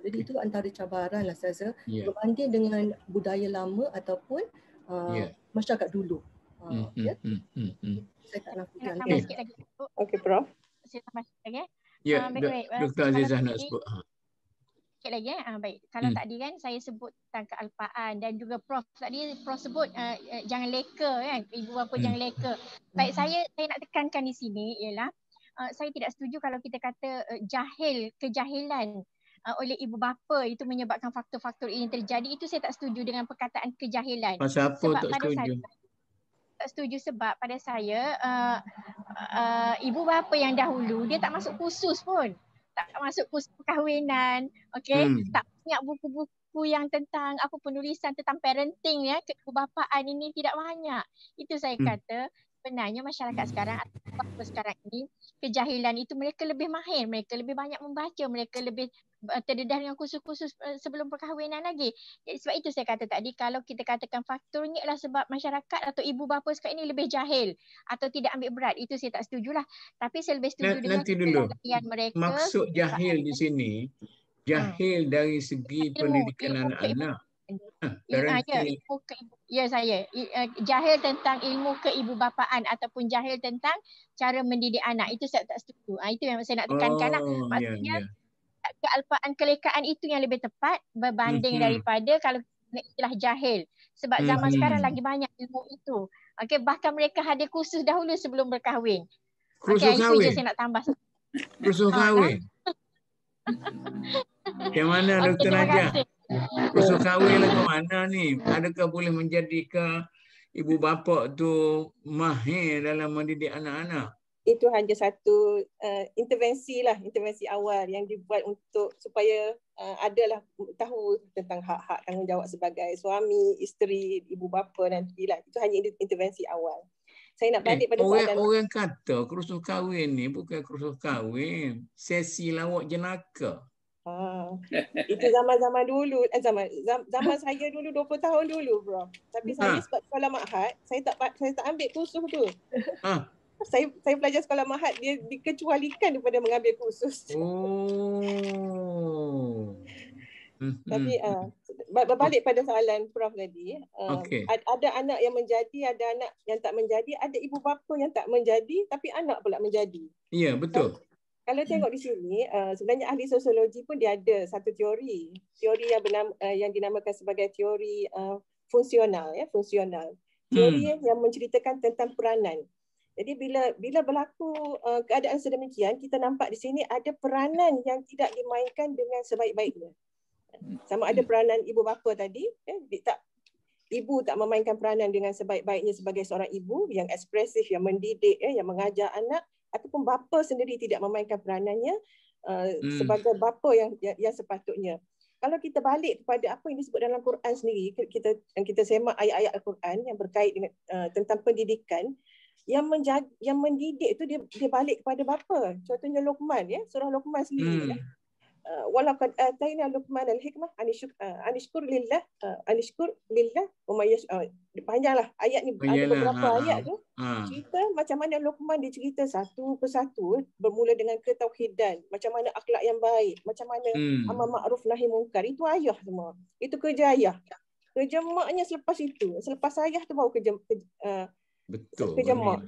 Jadi itu antara cabaran lah saya rasa berbanding dengan budaya lama ataupun masyarakat dulu. Ya. Saya tak nafikan. Tambah sikit lagi. Okey, Prof. Saya tambah sikit lagi. Ya, Dr. Azizah nak sebut. Sikit lagi baik. Kalau tadi kan saya sebut tentang kealpaan dan juga Prof sebut jangan leka kan, ibu bapa jangan leka. Baik, saya nak tekankan di sini ialah saya tidak setuju kalau kita kata kejahilan oleh ibu bapa itu menyebabkan faktor-faktor ini terjadi. Itu saya tak setuju dengan perkataan kejahilan. Pasal apa sebab tak setuju? Tak setuju sebab pada saya ibu bapa yang dahulu dia tak masuk kursus pun, tak masuk kursus perkahwinan, okey, tak banyak buku-buku yang tentang penulisan tentang parenting ya, keibubapaan ini tidak banyak. Itu saya kata sebenarnya masyarakat sekarang atau bapa sekarang ini kejahilan itu mereka lebih mahir, mereka lebih banyak membaca, mereka lebih terdedah dengan kursus-kursus sebelum perkahwinan lagi. Jadi, sebab itu saya kata tadi kalau kita katakan faktornya adalah sebab masyarakat atau ibu bapa sekarang ini lebih jahil atau tidak ambil berat, itu saya tak setujulah. Tapi saya lebih setuju dengan kelalaian mereka. Maksud jahil di sini, jahil dari segi pendidikan anak-anak. Jahil tentang ilmu keibubapaan ataupun jahil tentang cara mendidik anak, itu saya tak setuju. Itu yang saya nak tekankan lah. Maksudnya kealpaan kelekaan itu yang lebih tepat berbanding daripada kalau istilah jahil. Sebab zaman sekarang lagi banyak ilmu itu. Bahkan mereka hadir kursus dahulu sebelum berkahwin. Kursus kahwin. Itu je saya nak tambah. Kursus kahwin. Macam mana Dr. Najah? Kursus kahwin lah ke mana ni? Adakah boleh menjadikan ibu bapa tu mahir dalam mendidik anak-anak? Itu hanya satu intervensi awal yang dibuat untuk supaya adalah tahu tentang hak-hak tanggungjawab sebagai suami, isteri, ibu bapa nantilah. Itu hanya intervensi awal. Saya nak balik pada soalan. Orang kata kursus kahwin ni bukan kursus kahwin, sesi lawak jenaka. Itu zaman-zaman dulu, zaman saya dulu 20 tahun dulu, bro. Tapi saya sebab sekolah Ma'had, saya tak ambil kursus tu. Saya belajar sekolah Ma'had, dia dikecualikan daripada mengambil kursus. Tapi berbalik pada soalan Prof tadi, ada anak yang menjadi, ada anak yang tak menjadi, ada ibu bapa yang tak menjadi tapi anak pula menjadi. Ya, betul. Kalau tengok di sini, sebenarnya ahli sosiologi pun dia ada satu teori yang dinamakan sebagai teori fungsional ya, fungsional. Teori yang menceritakan tentang peranan. Jadi bila berlaku keadaan sedemikian, kita nampak di sini ada peranan yang tidak dimainkan dengan sebaik-baiknya. Sama ada peranan ibu bapa tadi, ibu tak memainkan peranan dengan sebaik-baiknya sebagai seorang ibu yang ekspresif, yang mendidik, yang mengajar anak, ataupun bapa sendiri tidak memainkan peranannya sebagai bapa yang sepatutnya. Kalau kita balik kepada apa yang disebut dalam Quran sendiri, kita semak ayat-ayat Al-Quran yang berkait dengan tentang pendidikan, yang mendidik itu dia balik kepada bapa. Contohnya Luqman, surah Luqman sendiri. Walaqad atayna Luqman al-hikmah anishkur lillah wa may panjanglah ayat ni, ada beberapa ayat tu cerita macam mana Luqman dicerita satu persatu, bermula dengan ketauhidan, macam mana akhlak yang baik, macam mana amar ma'ruf nahi munkar. Itu ayah semua, itu kerja ayah. Kerja maknya selepas itu, selepas ayah tu baru kerja mak.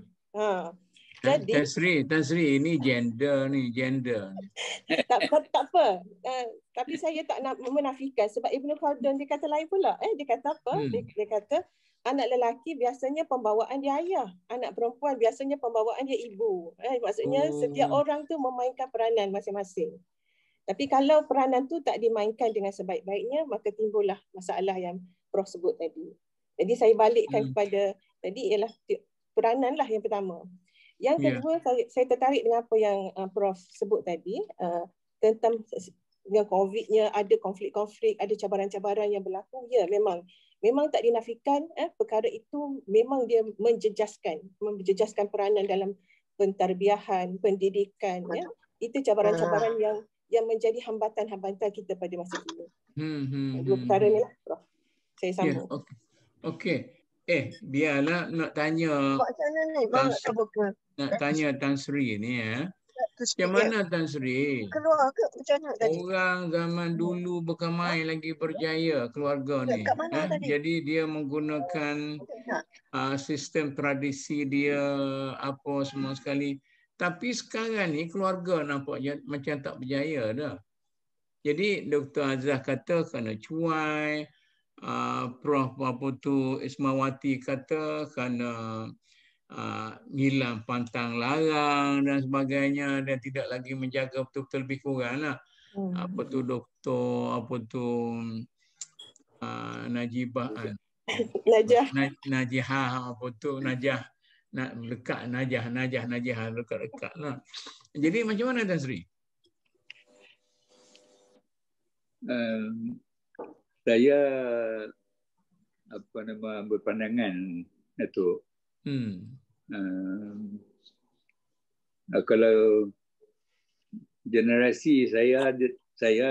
Jadi Tan Sri ini gender. Tak apa. Tapi saya tak nak menafikan sebab Ibn Khaldun dia kata lain pula. Dia kata apa? Dia kata anak lelaki biasanya pembawaan dia ayah, anak perempuan biasanya pembawaan dia ibu. Maksudnya setiap orang tu memainkan peranan masing-masing. Tapi kalau peranan tu tak dimainkan dengan sebaik-baiknya, maka timbullah masalah yang Prof sebut tadi. Jadi saya balikkan kepada tadi ialah peranan lah yang pertama. Yang kedua, saya tertarik dengan apa yang Prof sebut tadi tentang dengan COVID-nya, ada konflik-konflik, ada cabaran-cabaran yang berlaku. Ya, memang tak dinafikan perkara itu memang dia menjejaskan peranan dalam pentarbiahan, pendidikan. Itu cabaran-cabaran yang menjadi hambatan-hambatan kita pada masa ini. Dua perkara ni lah, Prof. Saya sambung. Okey. Biarlah nak tanya Tan Sri ni Macam mana Tan Sri? Keluar ke macam mana tadi? Orang zaman dulu berkamai lagi berjaya keluarga ni. Jadi dia menggunakan sistem tradisi dia apa semua sekali. Tapi sekarang ni keluarga nampak macam tak berjaya dah. Jadi Dr. Azah kata kena cuai. Prof apa tu Ismawati kata kerana hilang pantang larang dan sebagainya dan tidak lagi menjaga betul-betul lebih kurang lah. Apa tu doktor apa tu Najibah Najihah apa tu Najah dekat Najah dekat lah. Jadi macam mana Tan Sri? Saya berpandangan Datuk. Kalau generasi saya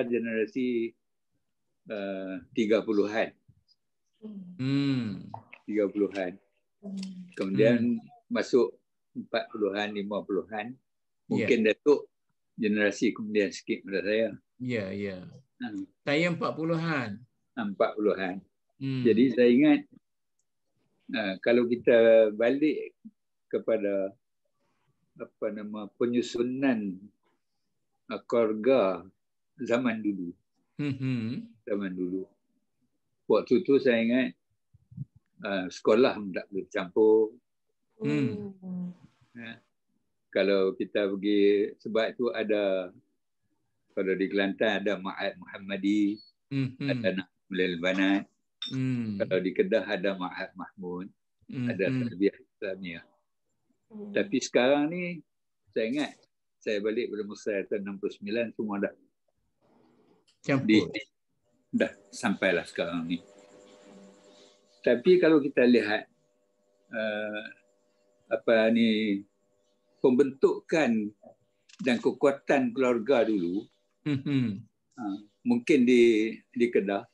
generasi 30-an. 30-an. Kemudian masuk 40-an, 50-an. Mungkin Datuk generasi kemudian sikit pada saya. Ya. Saya 40-an. 40-an. Jadi saya ingat kalau kita balik kepada penyusunan keluarga zaman dulu. Zaman dulu. Waktu tu saya ingat sekolah tak boleh bercampur. Kalau kita pergi, sebab tu ada, kalau di Kelantan ada Ma'had Muhammadi, ada Naqmul Banat. Kalau di Kedah ada Ma'had Mahmud, ada Tarbiyah Islamiah. Tapi sekarang ni, saya ingat, saya balik pada masa tahun 69, semua dah campur. Dah sampailah sekarang ni. Tapi kalau kita lihat pembentukan dan kekuatan keluarga dulu, mungkin di Kedah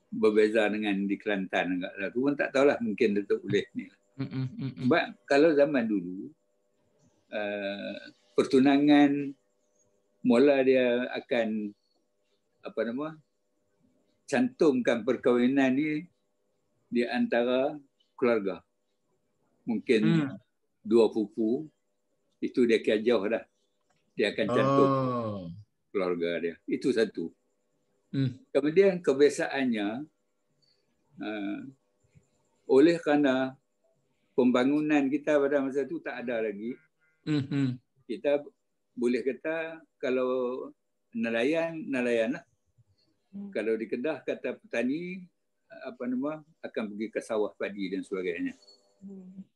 berbeza dengan di Kelantan. Aku pun tak tahulah, mungkin Datuk boleh ni. Sebab kalau zaman dulu pertunangan mula dia akan cantumkan perkahwinan ni di antara keluarga. Mungkin dua pupu itu dia kira jauh dah. Dia akan cantum keluarga dia. Itu satu. Kemudian kebiasaannya oleh kerana pembangunan kita pada masa itu tak ada lagi, kita boleh kata kalau nelayan lah. Kalau di Kedah kata petani, akan pergi ke sawah padi dan sebagainya.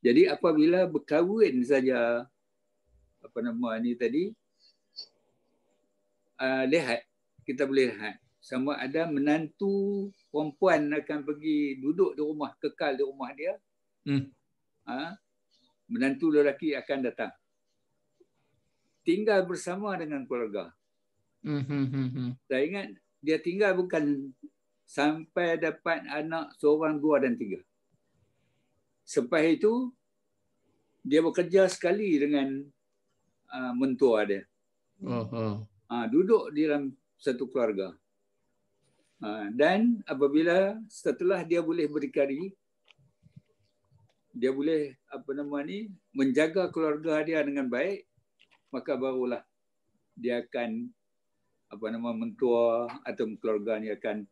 Jadi apabila berkahwin saja kita boleh lihat sama ada menantu perempuan akan pergi duduk di rumah, kekal di rumah dia. Menantu lelaki akan datang tinggal bersama dengan keluarga. Saya ingat dia tinggal bukan sampai dapat anak seorang, dua dan tiga. Selepas itu dia bekerja sekali dengan mentua dia. Duduk di dalam satu keluarga. Dan apabila setelah dia boleh berdikari, dia boleh menjaga keluarga dia dengan baik, maka barulah dia akan mentua atau keluarganya akan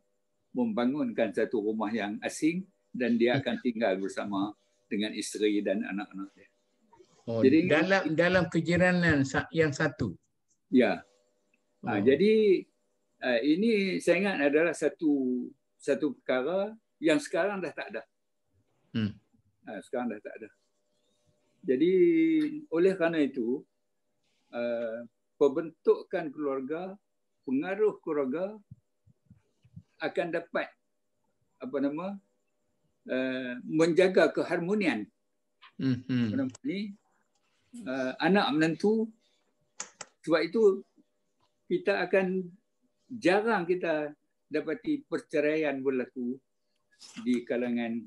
membangunkan satu rumah yang asing dan dia akan tinggal bersama dengan isteri dan anak-anak dia. Jadi dalam kejiranan yang satu. Ya. Jadi ini saya ingat adalah satu perkara yang sekarang dah tak ada. Sekarang dah tak ada. Jadi oleh kerana itu pembentukan keluarga, pengaruh keluarga akan dapat menjaga keharmonian. Anak menantu. Sebab itu kita akan jarang kita dapati perceraian berlaku di kalangan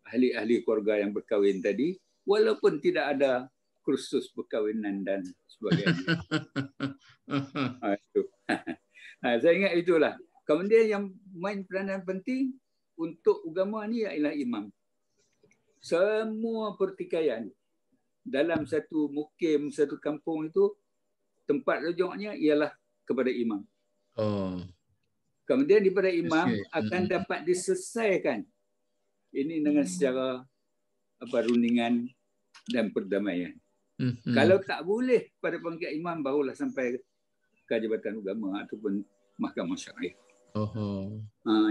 ahli-ahli keluarga yang berkahwin tadi, walaupun tidak ada kursus perkahwinan dan sebagainya. Saya ingat itulah. Kemudian yang main peranan penting untuk agama ni ialah imam. Semua pertikaian dalam satu mukim, satu kampung itu, tempat rujuknya ialah kepada imam. Kemudian daripada imam akan dapat diselesaikan ini dengan secara rundingan dan perdamaian. Kalau tak boleh pada pangkat imam, barulah sampai ke Jabatan Agama ataupun Mahkamah Syariah.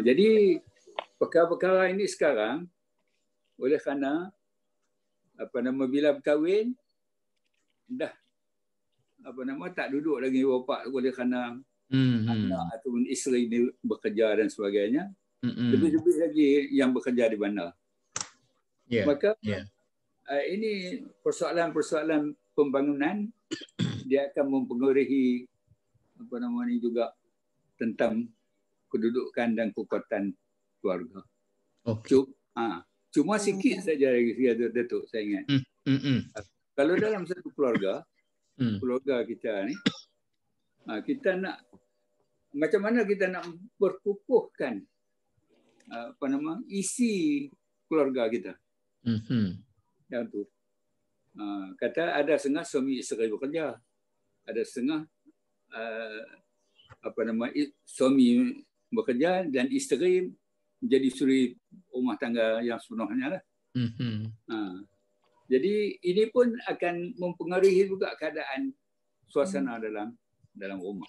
Jadi perkara-perkara ini sekarang oleh kerana bila berkahwin dah tak duduk lagi bapa oleh kerana anak ataupun isteri ni bekerja dan sebagainya. Lebih-lebih lagi yang bekerja di bandar. Maka ini persoalan-persoalan pembangunan dia akan mempengaruhi juga tentang kedudukan dan kekuatan keluarga. Cuma sikit saja lagi Datuk saya ingat. Kalau dalam satu keluarga kita ni, kita nak macam mana kita nak berkukuhkan isi keluarga kita. Yang tu. Kata ada setengah suami isteri bekerja, ada setengah suami bekerja dan isteri menjadi suri rumah tangga yang sepenuhnya lah. Jadi ini pun akan mempengaruhi juga keadaan suasana dalam rumah.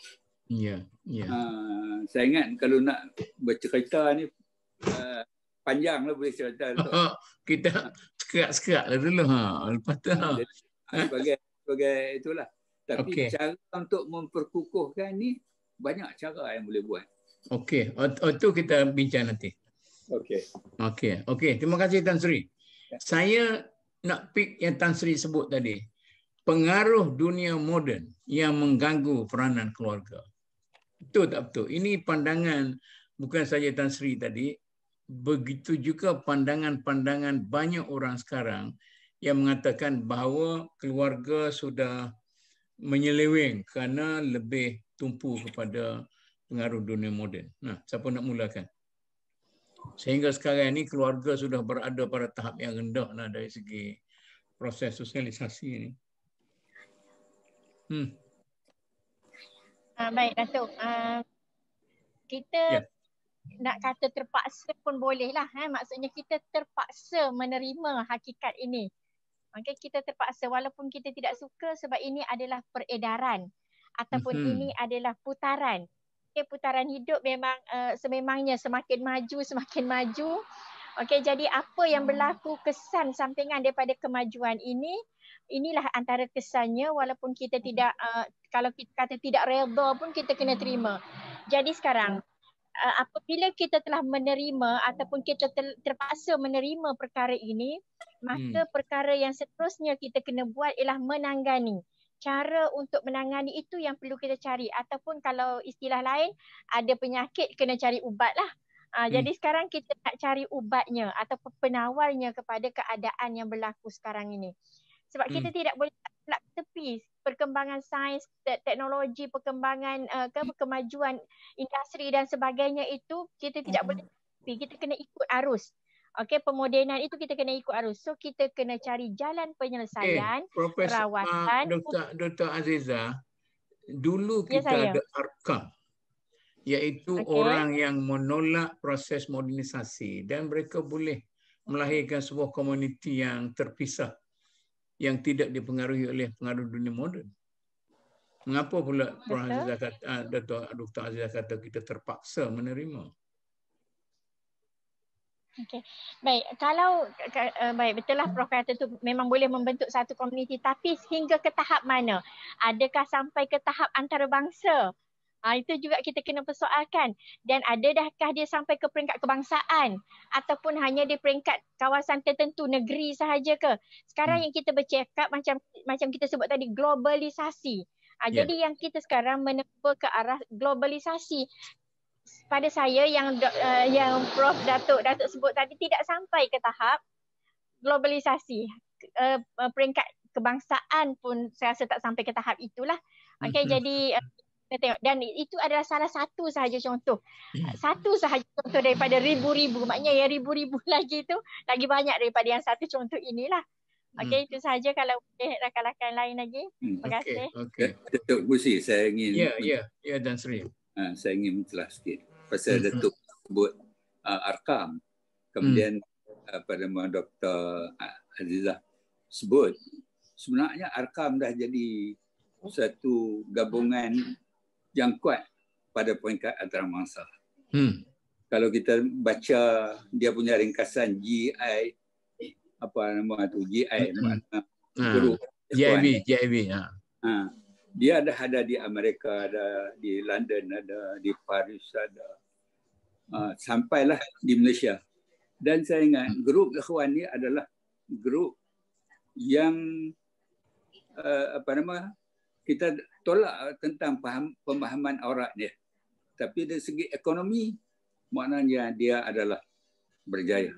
Saya ingat kalau nak bercerita ni panjang lah boleh cerita. Kita sekerak lah dulu. Lepas tu. Sebagai itulah. Tapi cara untuk memperkukuhkan ni banyak cara yang boleh buat. Okey. Itu kita bincang nanti. Okey. Terima kasih Tan Sri. Saya nak pick yang Tan Sri sebut tadi. Pengaruh dunia moden yang mengganggu peranan keluarga. Betul tak betul? Ini pandangan bukan saja Tan Sri tadi. Begitu juga pandangan-pandangan banyak orang sekarang yang mengatakan bahawa keluarga sudah menyeleweng kerana lebih tumpu kepada pengaruh dunia moden. Siapa nak mulakan? Sehingga sekarang ini keluarga sudah berada pada tahap yang rendah dari segi proses sosialisasi ini. Baik Datuk. Kita nak kata terpaksa pun bolehlah. Maksudnya kita terpaksa menerima hakikat ini. Maka kita terpaksa walaupun kita tidak suka sebab ini adalah peredaran ataupun ini adalah putaran. putaran hidup memang sememangnya semakin maju. Okey, jadi apa yang berlaku kesan sampingan daripada kemajuan ini, inilah antara kesannya walaupun kita tidak, kalau kita kata tidak redha pun kita kena terima. Jadi sekarang, apabila kita telah menerima ataupun kita terpaksa menerima perkara ini, maka perkara yang seterusnya kita kena buat ialah menanggani. Cara untuk menangani itu yang perlu kita cari, ataupun kalau istilah lain, ada penyakit kena cari ubat lah. Jadi sekarang kita nak cari ubatnya ataupun penawarnya kepada keadaan yang berlaku sekarang ini. Sebab kita tidak boleh nak tepi perkembangan sains, teknologi, perkembangan kemajuan industri dan sebagainya itu kita tidak boleh tepi. Kita kena ikut arus. Okey, pemodenan itu kita kena ikut arus. So kita kena cari jalan penyelesaian, perawatan. Dr. Aziza, dulu kita ada ARKAM, iaitu orang yang menolak proses modernisasi dan mereka boleh melahirkan sebuah komuniti yang terpisah yang tidak dipengaruhi oleh pengaruh dunia moden. Mengapa pula Dr. Aziza kata kita terpaksa menerima? Okey. Baik, kalau baik betul lah Prof kata tu memang boleh membentuk satu komuniti, tapi hingga ke tahap mana? Adakah sampai ke tahap antarabangsa? Itu juga kita kena persoalkan. Dan adakah dia sampai ke peringkat kebangsaan ataupun hanya di peringkat kawasan tertentu negeri sahaja ke? Sekarang yang kita bercakap macam kita sebut tadi globalisasi. Jadi yang kita sekarang menempa ke arah globalisasi. Pada saya yang Prof Datuk sebut tadi tidak sampai ke tahap globalisasi. Peringkat kebangsaan pun saya rasa tak sampai ke tahap itulah. Okey, jadi tengok, dan itu adalah salah satu sahaja contoh. Satu sahaja contoh daripada ribu-ribu. Maknanya yang ribu-ribu lagi tu lagi banyak daripada yang satu contoh inilah. Okey, itu sahaja. Kalau boleh rakan-rakan lain lagi. Terima kasih. Datuk Busi, saya ingin Ya dan Sri. Saya ingin menjelaskan sikit. Pasal Datuk sebut ARKAM. Kemudian pada Dr. Azizah sebut sebenarnya ARKAM dah jadi satu gabungan yang kuat pada peringkat antarabangsa. Kalau kita baca dia punya ringkasan GI, apa nama tu GI, makna guru GIB. Dia ada di Amerika, ada di London, ada di Paris, ada sampailah di Malaysia. Dan saya ingat grup ikhwan ni adalah grup yang kita tolak tentang pemahaman aurat dia. Tapi dari segi ekonomi, maknanya dia adalah berjaya.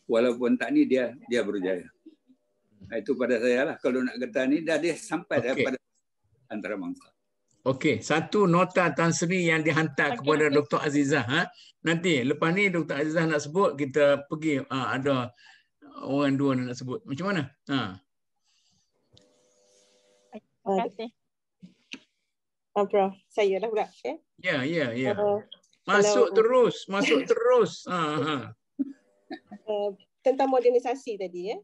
Walaupun tak ni dia berjaya. Itu pada saya lah. Kalau nak kata ni, dah dia sampai daripada antarabangsa. Okey, satu nota Tan Sri yang dihantar kepada Dr. Azizah. Nanti lepas ni Dr. Azizah nak sebut, kita pergi ada orang dua nak sebut. Macam mana? Terima kasih. Prof, saya dah pula. Ya. Masuk terus. Tentang modernisasi tadi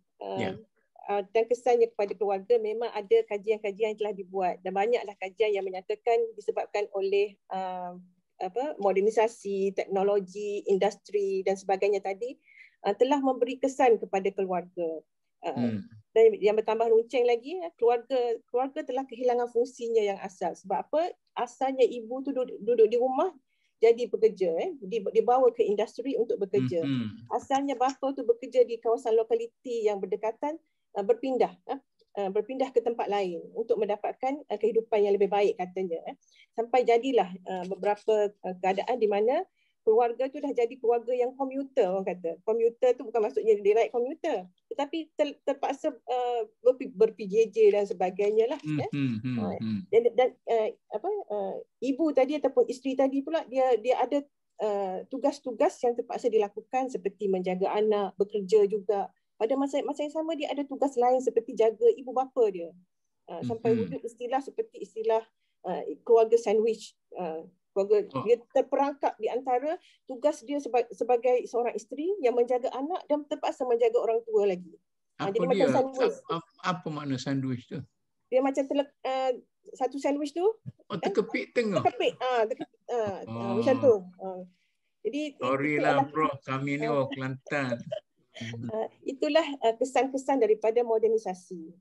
dan kesannya kepada keluarga, memang ada kajian-kajian yang telah dibuat dan banyaklah kajian yang menyatakan disebabkan oleh modernisasi, teknologi, industri dan sebagainya tadi telah memberi kesan kepada keluarga. Dan yang bertambah runcing lagi, keluarga telah kehilangan fungsinya yang asal. Sebab apa? Asalnya ibu tu duduk di rumah jadi bekerja, dibawa ke industri untuk bekerja. Asalnya bapa tu bekerja di kawasan lokaliti yang berdekatan, berpindah ke tempat lain untuk mendapatkan kehidupan yang lebih baik katanya. Sampai jadilah beberapa keadaan di mana keluarga tu dah jadi keluarga yang komuter, orang kata. Komuter tu bukan maksudnya dia naik komuter, tetapi terpaksa ber-PJJ dan sebagainya lah. Dan ibu tadi ataupun isteri tadi pula dia ada tugas-tugas yang terpaksa dilakukan seperti menjaga anak, bekerja juga. Pada masa yang sama dia ada tugas lain seperti jaga ibu bapa dia. Sampai wujud istilah seperti istilah keluarga sandwich. Dia terperangkap di antara tugas dia sebagai seorang isteri yang menjaga anak dan terpaksa menjaga orang tua lagi. Apa dia? Macam sandwich. Apa makna sandwich tu? Dia macam satu sandwich tu terkepit tengah. Terkepit. Macam tu. Jadi sorry lah Prof, kami ni orang Kelantan. Itulah kesan-kesan daripada modernisasi.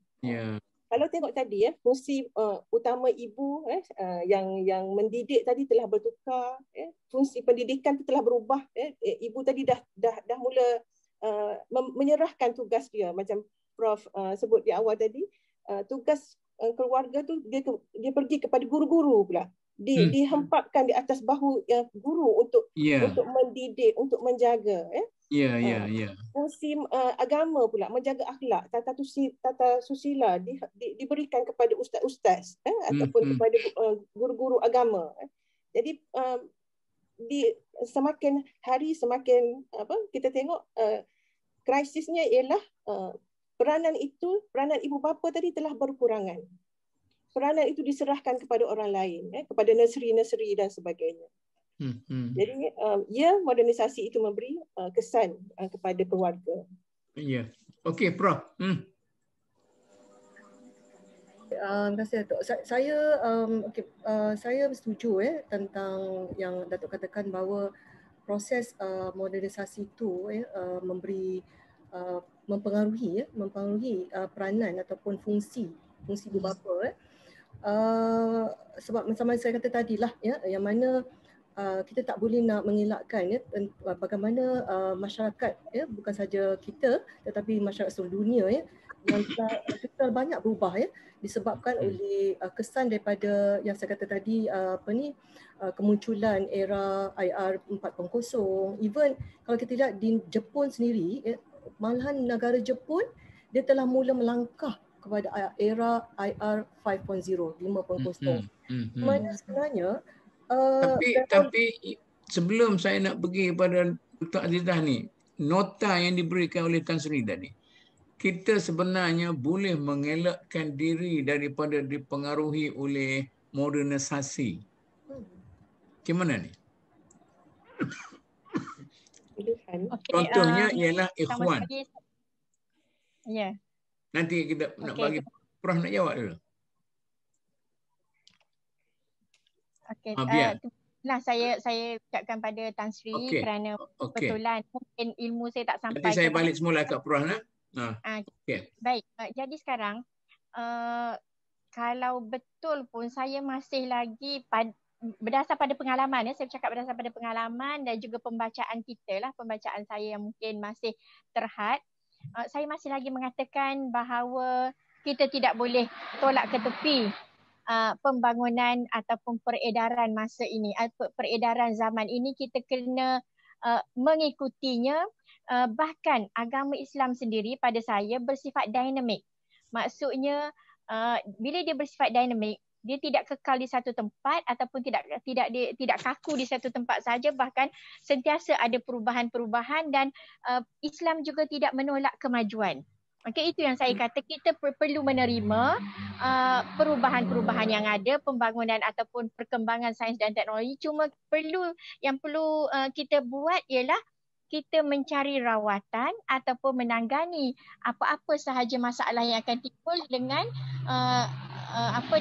Kalau tengok tadi fungsi utama ibu yang mendidik tadi telah bertukar, fungsi pendidikan itu telah berubah. Ibu tadi dah mula menyerahkan tugas dia, macam Prof sebut di awal tadi, tugas keluarga tu dia pergi kepada guru-guru pula. Dihempapkan di atas bahu guru untuk mendidik, untuk menjaga. Fungsi agama pula, menjaga akhlak, tata susila diberikan kepada ustaz-ustaz ataupun kepada guru-guru agama. Jadi semakin hari semakin kita tengok krisisnya ialah peranan ibu bapa tadi telah berkurangan. Peranan itu diserahkan kepada orang lain, kepada nursery dan sebagainya. Jadi modernisasi itu memberi kesan kepada keluarga. Okey Prof. Terima kasih Datuk. Saya setuju tentang yang Datuk katakan bahawa proses modernisasi itu mempengaruhi peranan ataupun fungsi ibu bapa. Sebab macam saya kata tadilah yang mana kita tak boleh nak mengelakkan bagaimana masyarakat bukan saja kita tetapi masyarakat seluruh dunia yang kita banyak berubah disebabkan oleh kesan daripada yang saya kata tadi kemunculan era IR 4.0. Even kalau kita lihat di Jepun sendiri, malahan negara Jepun dia telah mula melangkah kepada era IR 5.0. Mana sebenarnya tapi sebelum saya nak pergi kepada Dr. Azizah ni, nota yang diberikan oleh Tan Sri tadi, kita sebenarnya boleh mengelakkan diri daripada dipengaruhi oleh modernisasi. Macam mana ni? Contohnya ialah ikhwan. Nanti kita nak bagi Prof nak jawab dulu. Saya ucapkan pada Tan Sri kerana kebetulan mungkin ilmu saya tak sampai. Nanti saya balik semula kat Prof lah. Baik, jadi sekarang kalau betul pun saya masih lagi berdasar pada pengalaman, saya bercakap berdasar pada pengalaman dan juga pembacaan kita lah, pembacaan saya yang mungkin masih terhad, saya masih lagi mengatakan bahawa kita tidak boleh tolak ke tepi pembangunan ataupun peredaran masa ini, peredaran zaman ini. Kita kena mengikutinya. Bahkan agama Islam sendiri pada saya bersifat dinamik. Maksudnya bila dia bersifat dinamik, dia tidak kekal di satu tempat ataupun tidak kaku di satu tempat saja, bahkan sentiasa ada perubahan-perubahan dan Islam juga tidak menolak kemajuan. Okey, itu yang saya kata, kita perlu menerima perubahan-perubahan yang ada, pembangunan ataupun perkembangan sains dan teknologi. Cuma yang perlu kita buat ialah kita mencari rawatan ataupun menangani apa-apa sahaja masalah yang akan timbul dengan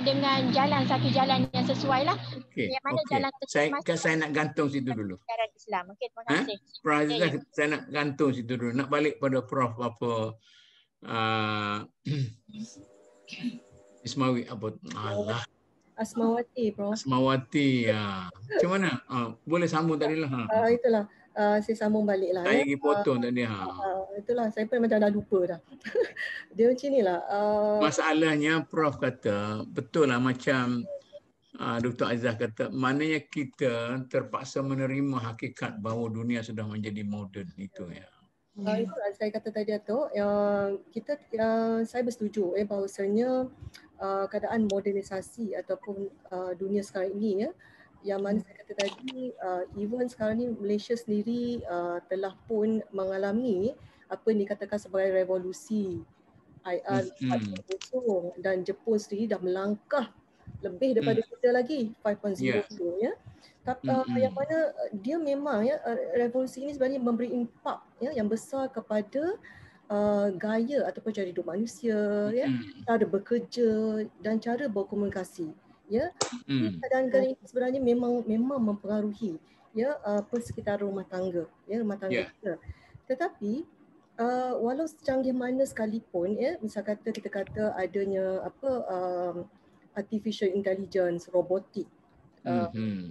dengan satu jalan yang sesuai lah. Yang mana jalan tersebut saya nak gantung situ dulu. Ajaran Islam. Okey, terima kasih. Prof Azizah, saya nak gantung situ dulu. Nak balik pada Prof Ismawi Asmawati, Prof. Asmawati. Macam mana? Boleh sambung tadi lah. Itulah. Saya sambung balik lah. Saya pergi potong tadi. Itulah, saya pun macam dah lupa dah. Dia macam ni lah. Masalahnya Prof kata, betul lah macam Dr. Azizah kata, maknanya kita terpaksa menerima hakikat bahawa dunia sudah menjadi moden. Itu ya. Itulah saya kata tadi tu, saya bersetuju bahawasanya keadaan modernisasi ataupun dunia sekarang ini yang mana saya kata tadi, even sekarang ni Malaysia sendiri telah pun mengalami apa yang dikatakan sebagai revolusi IR 4.0 dan Jepun sendiri dah melangkah lebih daripada kita lagi 5.0 tu Tapi yang mana dia memang revolusi ini sebenarnya memberi impak yang besar kepada gaya ataupun cara hidup manusia, ya, cara bekerja dan cara berkomunikasi, ya. Kadang-kadang ini sebenarnya memang mempengaruhi, ya, persekitaran rumah tangga, ya, rumah tangga kita. Tetapi walau secanggih mana sekalipun, ya, misal kata kita kata adanya artificial intelligence, robotik,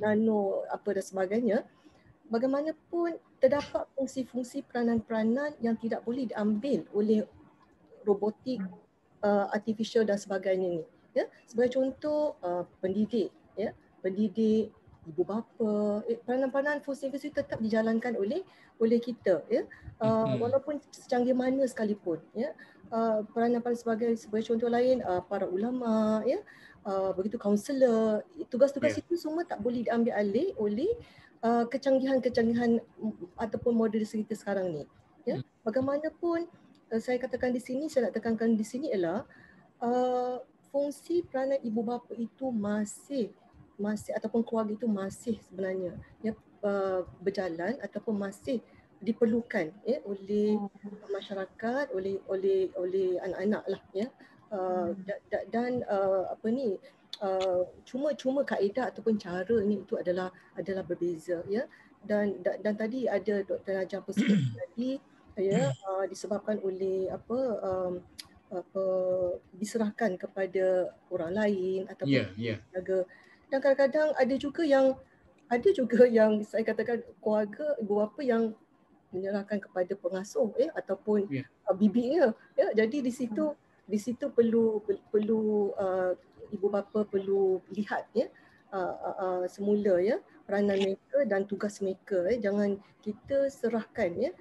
nano apa dan sebagainya, bagaimanapun terdapat fungsi-fungsi peranan-peranan yang tidak boleh diambil oleh robotik, artificial dan sebagainya ni. Ya, sebagai contoh pendidik, ya, pendidik, ibu bapa, peranan-peranan fungsi-fungsi tetap dijalankan oleh kita, ya. Walaupun secanggih mana sekalipun, ya. Peranan-peranan sebagai contoh lain, para ulama, ya, begitu kaunselor, tugas-tugas itu semua tak boleh diambil alih oleh kecanggihan-kecanggihan ataupun modernisasi kita sekarang ni, ya. Bagaimanapun saya katakan di sini, saya nak tekankan di sini ialah fungsi peranan ibu bapa itu masih ataupun keluarga itu masih sebenarnya, ya, berjalan ataupun masih diperlukan, ya, oleh masyarakat, oleh anak-anak lah, ya. Dan apa ni, cuma kaedah ataupun cara ni itu adalah berbeza, ya. Dan tadi ada Dr. Najah sebut tadi, ya, disebabkan oleh diserahkan kepada orang lain ataupun jaga. Dan kadang-kadang ada juga yang saya katakan keluarga ibu bapa yang menyerahkan kepada pengasuh, ya, ataupun bibinya, ya. Jadi di situ perlu ibu bapa perlu lihat, ya, semula, ya, peranan mereka dan tugas mereka, ya. Jangan kita serahkan, ya,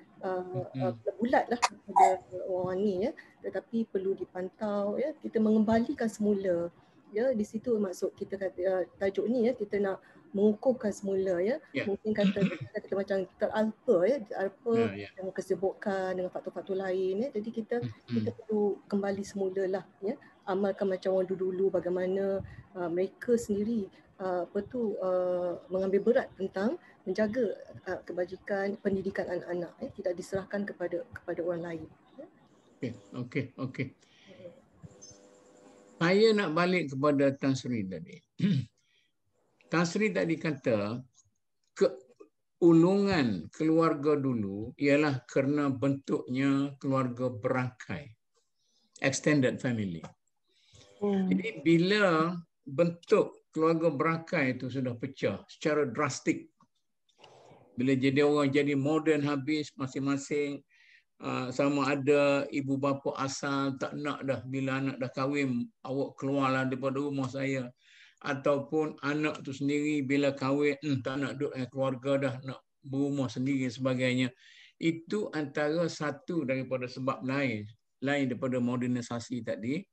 bulatlah kepada orang ni, ya, tetapi perlu dipantau, ya, kita mengembalikan semula, ya. Di situ maksud kita kata tajuk ni, ya, kita nak mengukuhkan semula, ya. Mungkin kata macam teralpa, ya, dengan kesibukan, dengan faktor-faktor lain, ya. Jadi kita perlu kembali semulalah, ya, amalkan macam orang dulu-dulu, bagaimana mereka sendiri mengambil berat tentang menjaga kebajikan pendidikan anak-anak, ya, tidak diserahkan kepada orang lain. Okey. Saya nak balik kepada Tan Sri tadi. Tan Sri tadi kata keulungan keluarga dulu ialah kerana bentuknya keluarga berangkai, extended family. Jadi bila bentuk keluarga berangkai itu sudah pecah secara drastik, bila orang jadi moden habis, masing-masing sama ada ibu bapa asal tak nak dah, bila anak dah kahwin awak keluarlah daripada rumah saya, ataupun anak tu sendiri bila kahwin tak nak duduk keluarga dah, nak berumah sendiri sebagainya. Itu antara satu daripada sebab lain daripada modernisasi tadi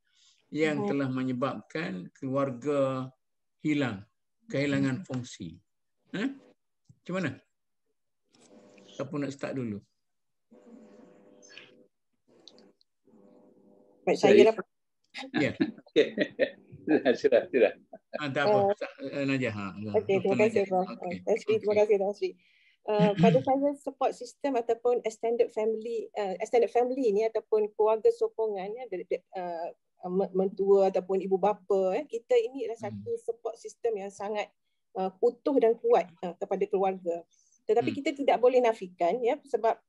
yang telah menyebabkan keluarga kehilangan fungsi. Macam mana? Siapa nak start dulu? Baik, saya dapat. Ya. Sudah. Tak apa. Najah. Okey, terima kasih Prof. Terima kasih Tan Sri. Pada saya support system ataupun extended family ni ataupun keluarga sokongan, ya, mentua ataupun ibu bapa, kita ini adalah satu support system yang sangat utuh dan kuat kepada keluarga. Tetapi kita tidak boleh nafikan, ya, sebab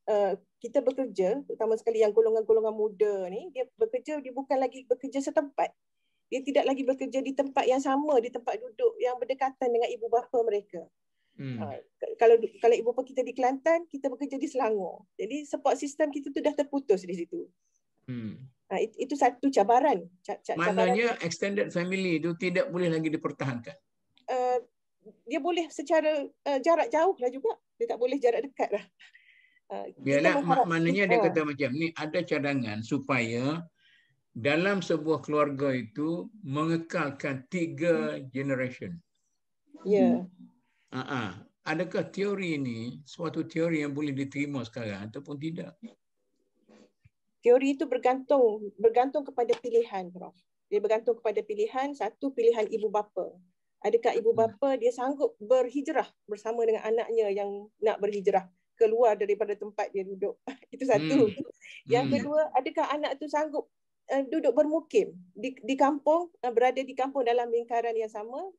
kita bekerja, terutama sekali yang golongan-golongan muda ni, dia bukan lagi bekerja setempat. Dia tidak lagi bekerja di tempat yang sama, di tempat duduk yang berdekatan dengan ibu bapa mereka. Kalau ibu bapa kita di Kelantan, kita bekerja di Selangor. Jadi support system kita tu dah terputus di situ. Itu satu cabaran. Maknanya extended family itu tidak boleh lagi dipertahankan. Dia boleh secara jarak jauh lah juga. Dia tak boleh jarak dekat lah. Maknanya dia kata macam ni, ada cadangan supaya dalam sebuah keluarga itu mengekalkan 3 generation. Ya. Adakah teori ini suatu teori yang boleh diterima sekarang ataupun tidak? Teori itu bergantung kepada pilihan, Prof. Dia bergantung kepada pilihan, satu pilihan ibu bapa. Adakah ibu bapa dia sanggup berhijrah bersama dengan anaknya yang nak berhijrah keluar daripada tempat dia duduk. Itu satu. Yang kedua, adakah anak tu sanggup duduk bermukim di kampung, berada di kampung dalam lingkaran yang sama,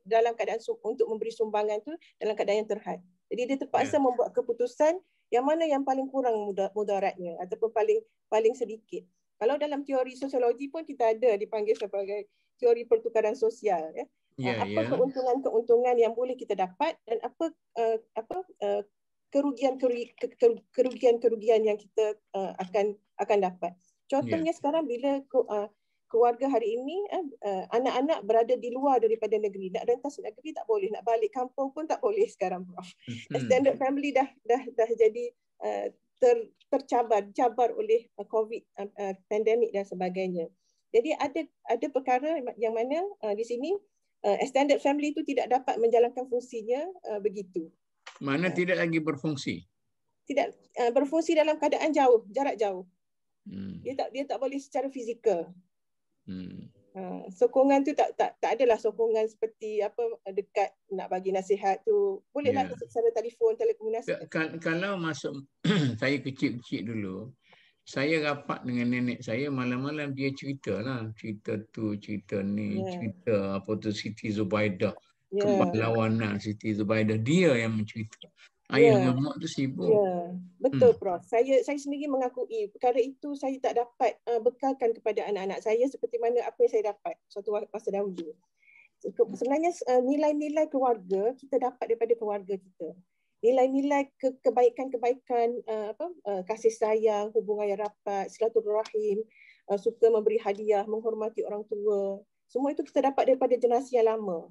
dalam keadaan untuk memberi sumbangan tu dalam keadaan yang terhad. Jadi dia terpaksa membuat keputusan yang mana yang paling kurang mudaratnya ataupun paling sedikit. Kalau dalam teori sosiologi pun kita ada dipanggil sebagai teori pertukaran sosial, ya. Apa keuntungan-keuntungan yang boleh kita dapat dan apa kerugian yang kita akan dapat. Contohnya sekarang bila keluarga hari ini anak-anak berada di luar daripada negeri, nak rentas negeri tak boleh, nak balik kampung pun tak boleh sekarang, Prof. Extended family dah jadi tercabar oleh COVID, pandemik dan sebagainya. Jadi ada perkara yang mana di sini extended family itu tidak dapat menjalankan fungsinya begitu. Mana tidak lagi berfungsi? Tidak berfungsi dalam keadaan jauh, jarak jauh. Dia tak boleh secara fizikal. Sokongan tu tak adalah sokongan seperti dekat nak bagi nasihat tu. Bolehlah secara telefon, telekomunikasi. Kalau masuk saya kecil-kecil dulu, saya rapat dengan nenek saya, malam-malam dia ceritalah, cerita tu, cerita ni, cerita apa tu Siti Zubaidah, kepahlawanan Siti Zubaidah, dia yang mencerita. Ayah dengan mak tu sibuk. Betul, Prof. Saya sendiri mengakui perkara itu saya tak dapat bekalkan kepada anak-anak saya seperti mana apa yang saya dapat suatu masa dahulu. Sebenarnya nilai-nilai keluarga kita dapat daripada keluarga kita. Nilai-nilai kebaikan-kebaikan, kasih sayang, hubungan yang rapat, silaturahim, suka memberi hadiah, menghormati orang tua. Semua itu kita dapat daripada generasi yang lama.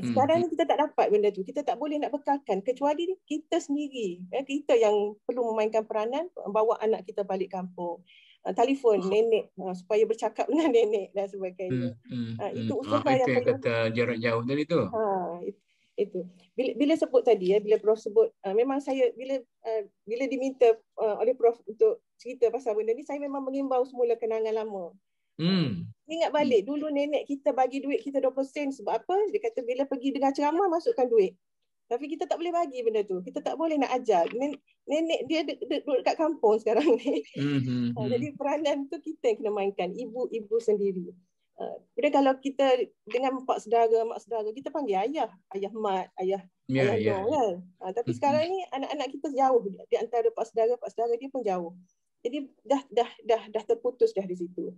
Sekarang ni kita tak dapat benda tu. Kita tak boleh nak bekalkan kecuali kita sendiri. Kita yang perlu memainkan peranan, bawa anak kita balik kampung. Telefon nenek supaya bercakap dengan nenek dan sebagainya. Itu usaha yang perlu. Kata jarak jauh tadi tu. Itu. Bila sebut tadi bila Prof sebut, memang saya bila diminta oleh Prof untuk cerita pasal benda ni, saya memang mengimbau semula kenangan lama. Ingat balik dulu nenek kita bagi duit kita 20 sen sebab apa? Dia kata bila pergi dengar ceramah masukkan duit. Tapi kita tak boleh bagi benda tu. Kita tak boleh nak ajar. Nenek dia duduk dekat kampung sekarang ni. Jadi peranan tu kita yang kena mainkan, ibu-ibu sendiri. Kemudian kalau kita dengan mak saudara kita panggil ayah mat, ayah Noh kan. Tapi sekarang ni anak-anak kita jauh di antara pak saudara dia pun jauh. Jadi dah terputus dah di situ.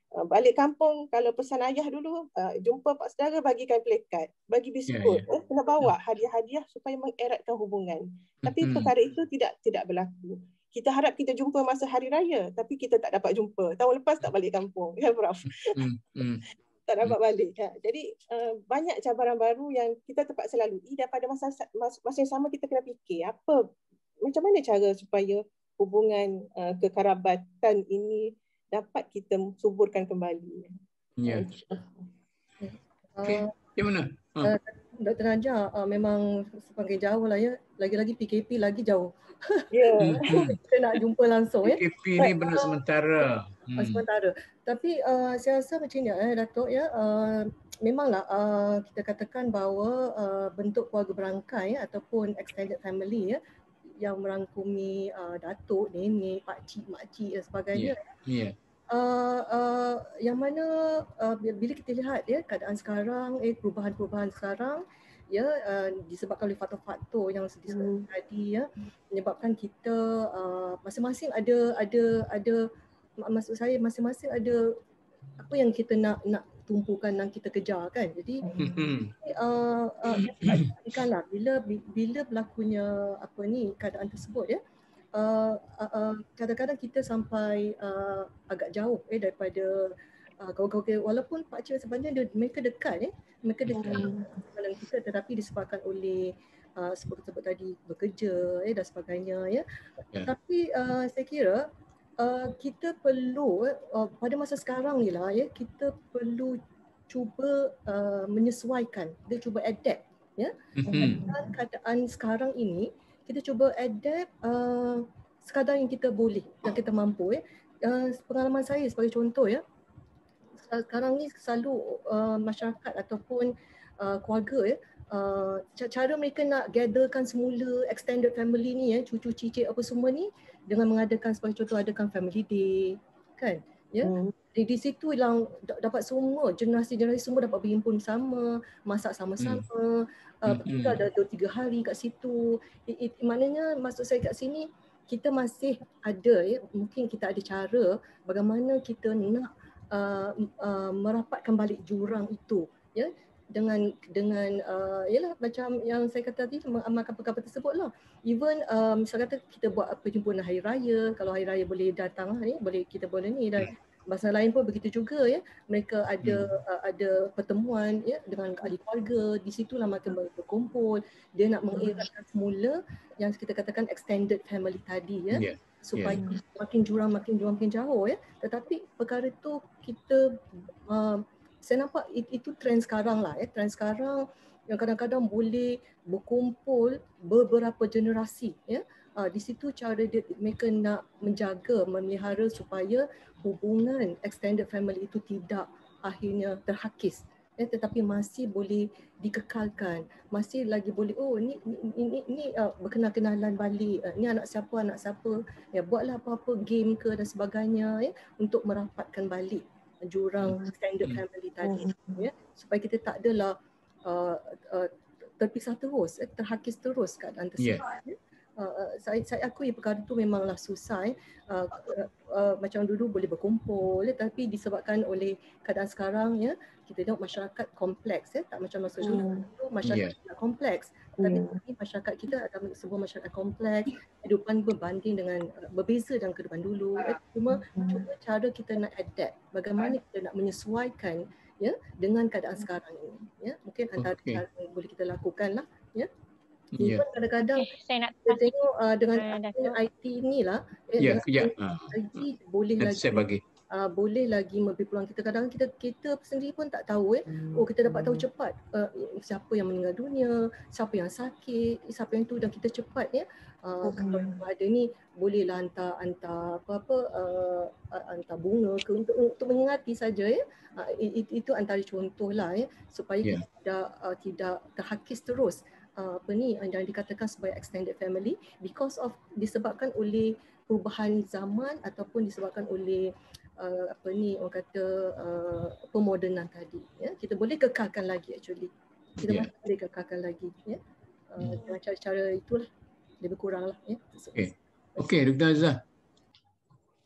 Balik kampung, kalau pesan ayah dulu, jumpa pak saudara bagikan plekat, bagi biskut, kena bawa hadiah-hadiah supaya mengeratkan hubungan. Tapi perkara itu tidak berlaku. Kita harap kita jumpa masa hari raya, tapi kita tak dapat jumpa. Tahun lepas tak balik kampung, ya Prof. Tak dapat balik. Jadi banyak cabaran baru yang kita terpaksa lalui, dan pada masa yang sama kita kena fikir macam mana cara supaya hubungan kekerabatan ini dapat kita suburkan kembali. Okey, mana? Dr. Najah, memang semakin jauh lah ya. Lagi-lagi PKP lagi jauh. Kita nak jumpa langsung ya. PKP ni benda sementara. Sementara. Tapi saya rasa macam ni Datuk ya. Memanglah kita katakan bahawa bentuk keluarga berangkai ataupun extended family ya, yang merangkumi datuk, nenek, pakcik, makcik dan sebagainya. Yang mana bila kita lihat ya keadaan sekarang, perubahan-perubahan sekarang ya, disebabkan oleh faktor-faktor yang disebutkan tadi ya, menyebabkan kita masing-masing ada maksud saya masing-masing ada apa yang kita nak tumpukan dan kita kejar kan. Jadi perhatikanlah bila berlakunya keadaan tersebut ya, kadang-kadang kita sampai agak jauh daripada kawan-kawan, walaupun pakcik sebenarnya mereka dekat mereka dekat dengan kita, tetapi disebabkan oleh seperti tadi bekerja dan sebagainya ya. Tapi saya kira kita perlu pada masa sekarang ni lah ya, kita perlu cuba menyesuaikan, kita cuba adapt ya. Dengan keadaan sekarang ini kita cuba adapt sekadar yang kita boleh, yang kita mampu ya. Pengalaman saya sebagai contoh ya, sekarang ni selalu masyarakat ataupun keluarga cara mereka nak gatherkan semula extended family ni cucu cicit apa semua ni dengan mengadakan sebagai contoh adakan family day kan di situ yang dapat semua generasi-generasi semua dapat berhimpun sama, masak sama-sama, kita ada 2-3 hari kat situ. Maknanya maksud saya kat sini kita masih ada mungkin kita ada cara bagaimana kita nak merapatkan balik jurang itu dengan yalah macam yang saya kata tadi mengamalkan perkara tersebut lah. Even misal kata kita buat perhimpunan hari raya, kalau hari raya boleh datang boleh kita boleh ni, dan bahasa lain pun begitu juga mereka ada pertemuan dengan ahli keluarga, di situlah mereka berkumpul, dia nak mengeratkan semula yang kita katakan extended family tadi supaya makin jauh tetapi perkara tu kita saya nampak itu trend sekarang lah trend sekarang yang kadang-kadang boleh berkumpul beberapa generasi di situ cara mereka nak menjaga, memelihara supaya hubungan extended family itu tidak akhirnya terhakis tetapi masih boleh dikekalkan, masih lagi boleh ni berkenal-kenalan balik, ni anak siapa buatlah apa-apa game ke dan sebagainya untuk merapatkan balik jurang extended family tadi supaya kita tak adalah terpisah terus, terhakis terus keadaan tersebut. Saya akui perkara itu memanglah susah macam dulu boleh berkumpul tapi disebabkan oleh keadaan sekarang kita tengok masyarakat kompleks tak macam masa dulu masyarakat kompleks tapi masyarakat kita adalah sebuah masyarakat kompleks, kehidupan berbanding dengan berbeza dengan kehidupan dulu cuma cara kita nak adapt, bagaimana kita nak menyesuaikan dengan keadaan sekarang ini mungkin antara cara yang boleh kita lakukan lah kadang-kadang saya nak kita tengok dengan IT ni lah IT boleh lagi saya bagi boleh lagi memberi peluang kita. Kadang-kadang kita sendiri pun tak tahu kita dapat tahu cepat siapa yang meninggal dunia, siapa yang sakit, siapa yang tu, dan kita cepat kalau ada ni bolehlah hantar hantar bunga ke untuk mengingati saja itu antara contoh lah supaya kita tidak terhakis terus yang dikatakan sebagai extended family disebabkan oleh perubahan zaman ataupun disebabkan oleh orang kata pemodenan tadi kita boleh kekalkan lagi masih boleh kekalkan lagi dengan cara-cara itulah lebih kurang lah Okey, Dr. Azhar.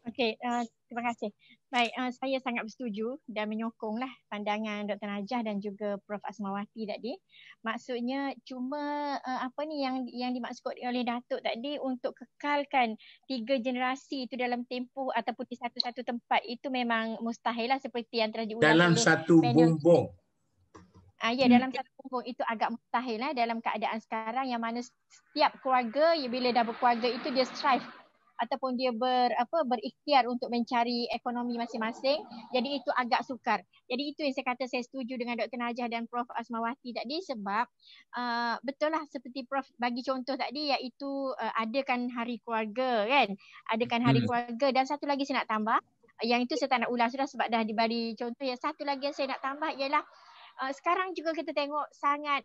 Okey, terima kasih. Baik, saya sangat bersetuju dan menyokonglah pandangan Dr. Najah dan juga Prof. Asmawati tadi. Maksudnya cuma yang dimaksud oleh Datuk tadi untuk kekalkan 3 generasi itu dalam tempoh ataupun di satu-satu tempat itu memang mustahil lah, seperti yang telah diulang dalam satu bumbung. Dalam satu bumbung itu agak mustahil lah dalam keadaan sekarang yang mana setiap keluarga bila dah berkeluarga itu dia strive ataupun dia berikhtiar untuk mencari ekonomi masing-masing. Jadi itu agak sukar. Jadi itu yang saya kata saya setuju dengan Dr. Najah dan Prof. Asmawati tadi sebab betul lah seperti Prof bagi contoh tadi iaitu adakan hari keluarga kan. Adakan hari keluarga, dan satu lagi saya nak tambah, yang itu saya tak nak ulang sudah sebab dah diberi contoh. Yang satu lagi yang saya nak tambah ialah sekarang juga kita tengok sangat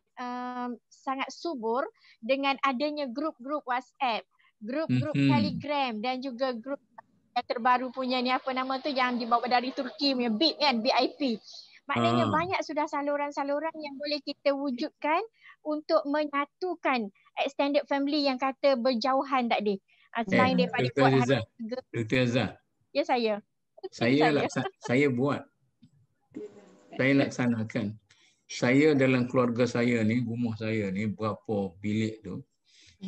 subur dengan adanya grup-grup WhatsApp, grup-grup Telegram dan juga grup yang terbaru punya ni apa nama tu yang dibawa dari Turki punya BIP kan, BIP. Maknanya banyak sudah saluran-saluran yang boleh kita wujudkan untuk menyatukan extended family yang kata berjauhan tadi. Selain daripada buat Dr. Azhar. Ya saya. Saya buat. Saya laksanakan. Saya dalam keluarga saya ni, rumah saya ni berapa bilik tu.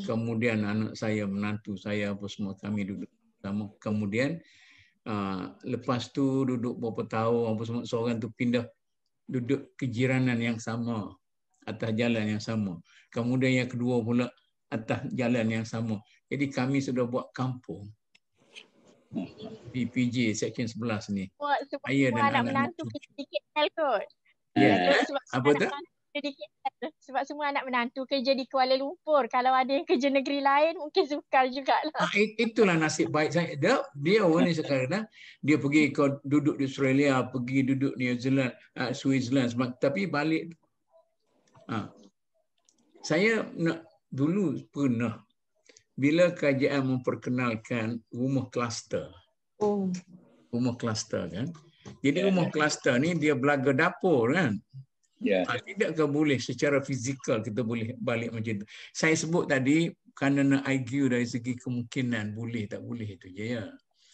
Kemudian anak saya, menantu saya apa semua kami duduk sama. Kemudian lepas tu duduk beberapa tahun apa semua, seorang tu pindah duduk kejiranan yang sama, atas jalan yang sama. Kemudian yang kedua pula atas jalan yang sama. Jadi kami sudah buat kampung. PPJ Section 11 ni. Saya dan anak menantu sedikit kot. Apa tu? Sebab semua anak menantu kerja di Kuala Lumpur. Kalau ada yang kerja negeri lain mungkin sukar jugalah. Itulah nasib baik saya. Dia orang ni sekarang dia pergi duduk di Australia, pergi duduk New Zealand, Switzerland, tapi balik Saya dulu pernah bila kerajaan memperkenalkan rumah kluster. Rumah kluster kan. Jadi rumah kluster ni dia belaga dapur kan. Tidakkah boleh secara fizikal kita boleh balik macam tu? Saya sebut tadi kerana nak argue dari segi kemungkinan boleh tak boleh itu je ya.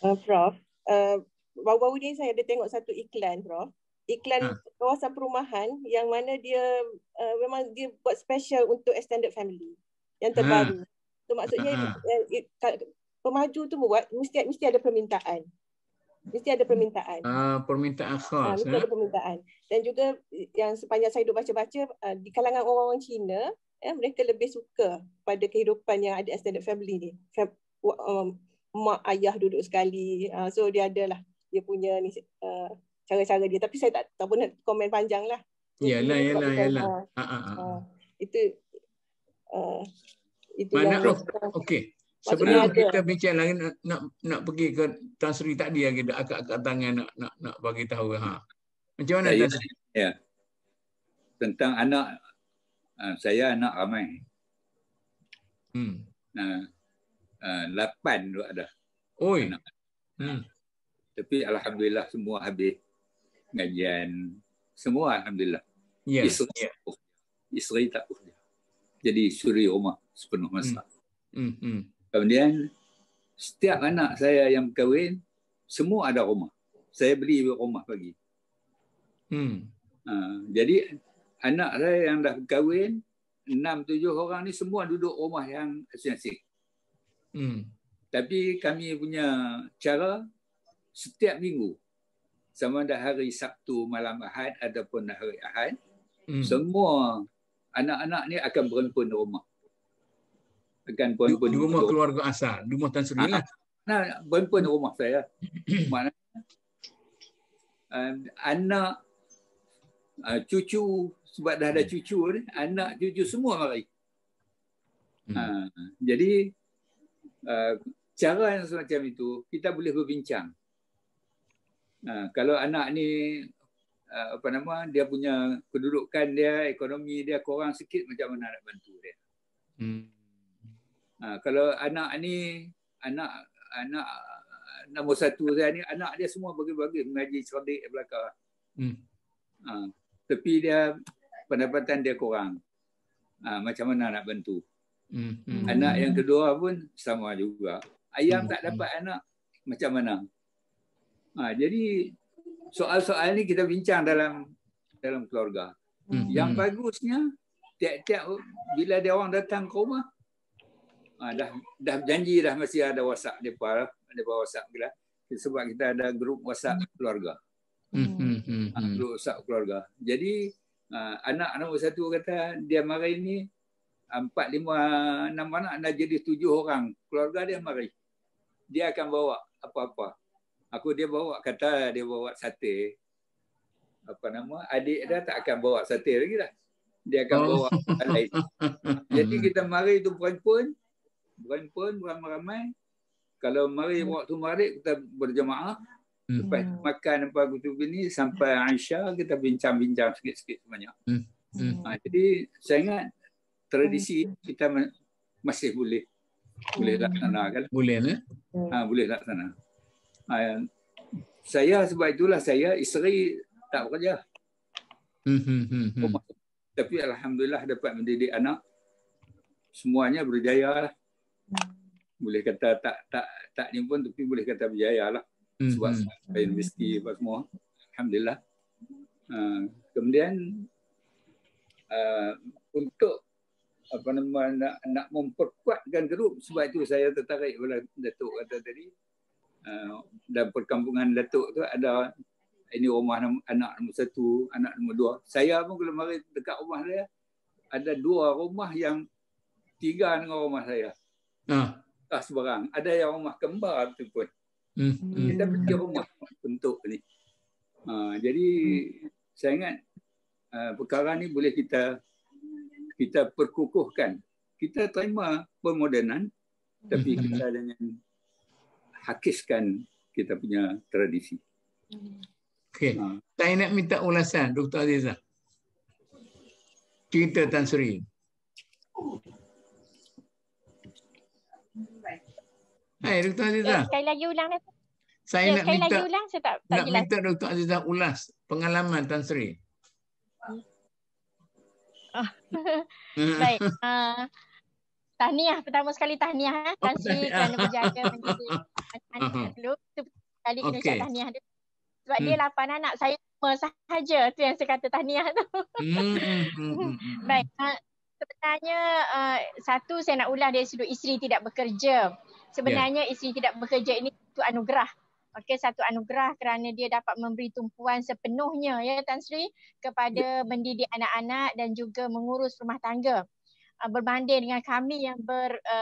Prof, baru-baru ni saya ada tengok satu iklan, Prof. Iklan kawasan perumahan yang mana dia memang dia buat special untuk extended family yang terbaru. So maksudnya pemaju tu buat mesti ada permintaan. Mesti ada permintaan. Permintaan khas. Mesti ada permintaan. Dan juga yang sepanjang saya duk baca-baca di kalangan orang-orang Cina, mereka lebih suka pada kehidupan yang ada extended family ni. Mak ayah duduk sekali. So dia adalah dia punya ni cara-cara dia. Tapi saya tak pun nak komen panjang lah. Yalah. Itu mana okey. Sebelum kita bincang lagi nak pergi ke Tan Sri tadi lagi akak tangan nak bagi tahu Macam mana Tan Sri? Ya. Tentang anak saya anak ramai. 8 tu ada. Oi. Tapi alhamdulillah semua habis pengajian. Semua alhamdulillah. Isteri tak boleh. Jadi suri rumah sepenuh masa. Kemudian setiap anak saya yang kahwin semua ada rumah. Saya beli rumah bagi. Jadi anak saya yang dah kahwin 6-7 orang ni semua duduk rumah yang asing-asing. Tapi kami punya cara setiap minggu sama ada hari Sabtu malam Ahad ataupun hari Ahad semua anak-anak ni akan berhimpun di rumah. Akan berhimpun di rumah keluarga asal, di rumah Tan Sri lah. Berhimpun di rumah saya. Maknanya anak cucu sebab dah ada cucu ni, anak cucu semua mari. Jadi cara yang semacam itu kita boleh berbincang. Kalau anak ni dia punya kedudukan dia, ekonomi dia kurang sikit, macam mana nak bantu dia. Kalau anak ni anak nombor 1 saya ni, anak dia semua bagi-bagi mengaji cerdik belakang. Tapi dia pendapatan dia kurang. Macam mana nak bantu? Anak yang kedua pun sama juga. Ayam tak dapat anak, macam mana? Jadi soal-soal ni kita bincang dalam keluarga. Yang bagusnya tiap-tiap bila dia orang datang ke rumah, dah janji dah mesti ada WhatsApp depa WhatsApp kita. Sebab kita ada grup WhatsApp keluarga. Grup WhatsApp keluarga. Jadi anak nombor 1 kata dia mari ni 4, 5, 6 anak dah jadi 7 orang. Keluarga dia mari. Dia akan bawa apa-apa. Dia bawa sate. Adik dia tak akan bawa sate lagi dah. Dia akan bawa lain. Jadi kita mari tu berhimpun ramai-ramai. Kalau mari waktu maghrib kita berjemaah. Lepas makan apa gitu begini sampai Aisyah kita bincang-bincang sikit-sikit sebanyak. Jadi saya ingat tradisi kita masih boleh laksanakan. Boleh lah. Boleh laksana. Saya sebab itulah isteri tak bekerja. Tapi alhamdulillah dapat mendidik anak. Semuanya berjaya lah. Boleh kata tak ni pun, tapi boleh kata berjaya lah. Sebab saya universiti apa semua. Alhamdulillah. Kemudian untuk nak memperkuatkan grup, sebab itu saya tertarik pada Datuk kata tadi. Dalam perkampungan Datuk tu ada ini rumah anak nombor 1, anak nombor 2. Saya pun kalau mari dekat rumah saya ada 2 rumah yang 3 dengan rumah saya. Tak seberang. Ada yang rumah kembar tu pun. Kita pergi rumah bentuk ni. Jadi saya ingat perkara ni boleh kita perkukuhkan. Kita terima permodernan, tapi kita dengan hakiskan kita punya tradisi. Okey. Saya nak minta ulasan Dr. Azizah. Cerita Tan Sri. Hai Dr. Azizah. Sekali lagi ulang. Saya nak sekali minta, lagi ulang, saya tak jelas. minta Dr. Azizah ulas pengalaman Tan Sri. Baik. Tahniah, pertama sekali tahniah Tan Sri kerana berjaya menjadi anak dulu. Itu kali kena ucap tahniah dia. Sebab dia 8 anak, saya cuma sahaja. Tu yang saya kata tahniah tu. Baik. Sebenarnya satu saya nak ulang dari sudut isteri tidak bekerja. Sebenarnya isteri tidak bekerja ini satu anugerah. Okey, satu anugerah kerana dia dapat memberi tumpuan sepenuhnya ya Tan Sri kepada mendidik anak-anak dan juga mengurus rumah tangga. Berbanding dengan kami yang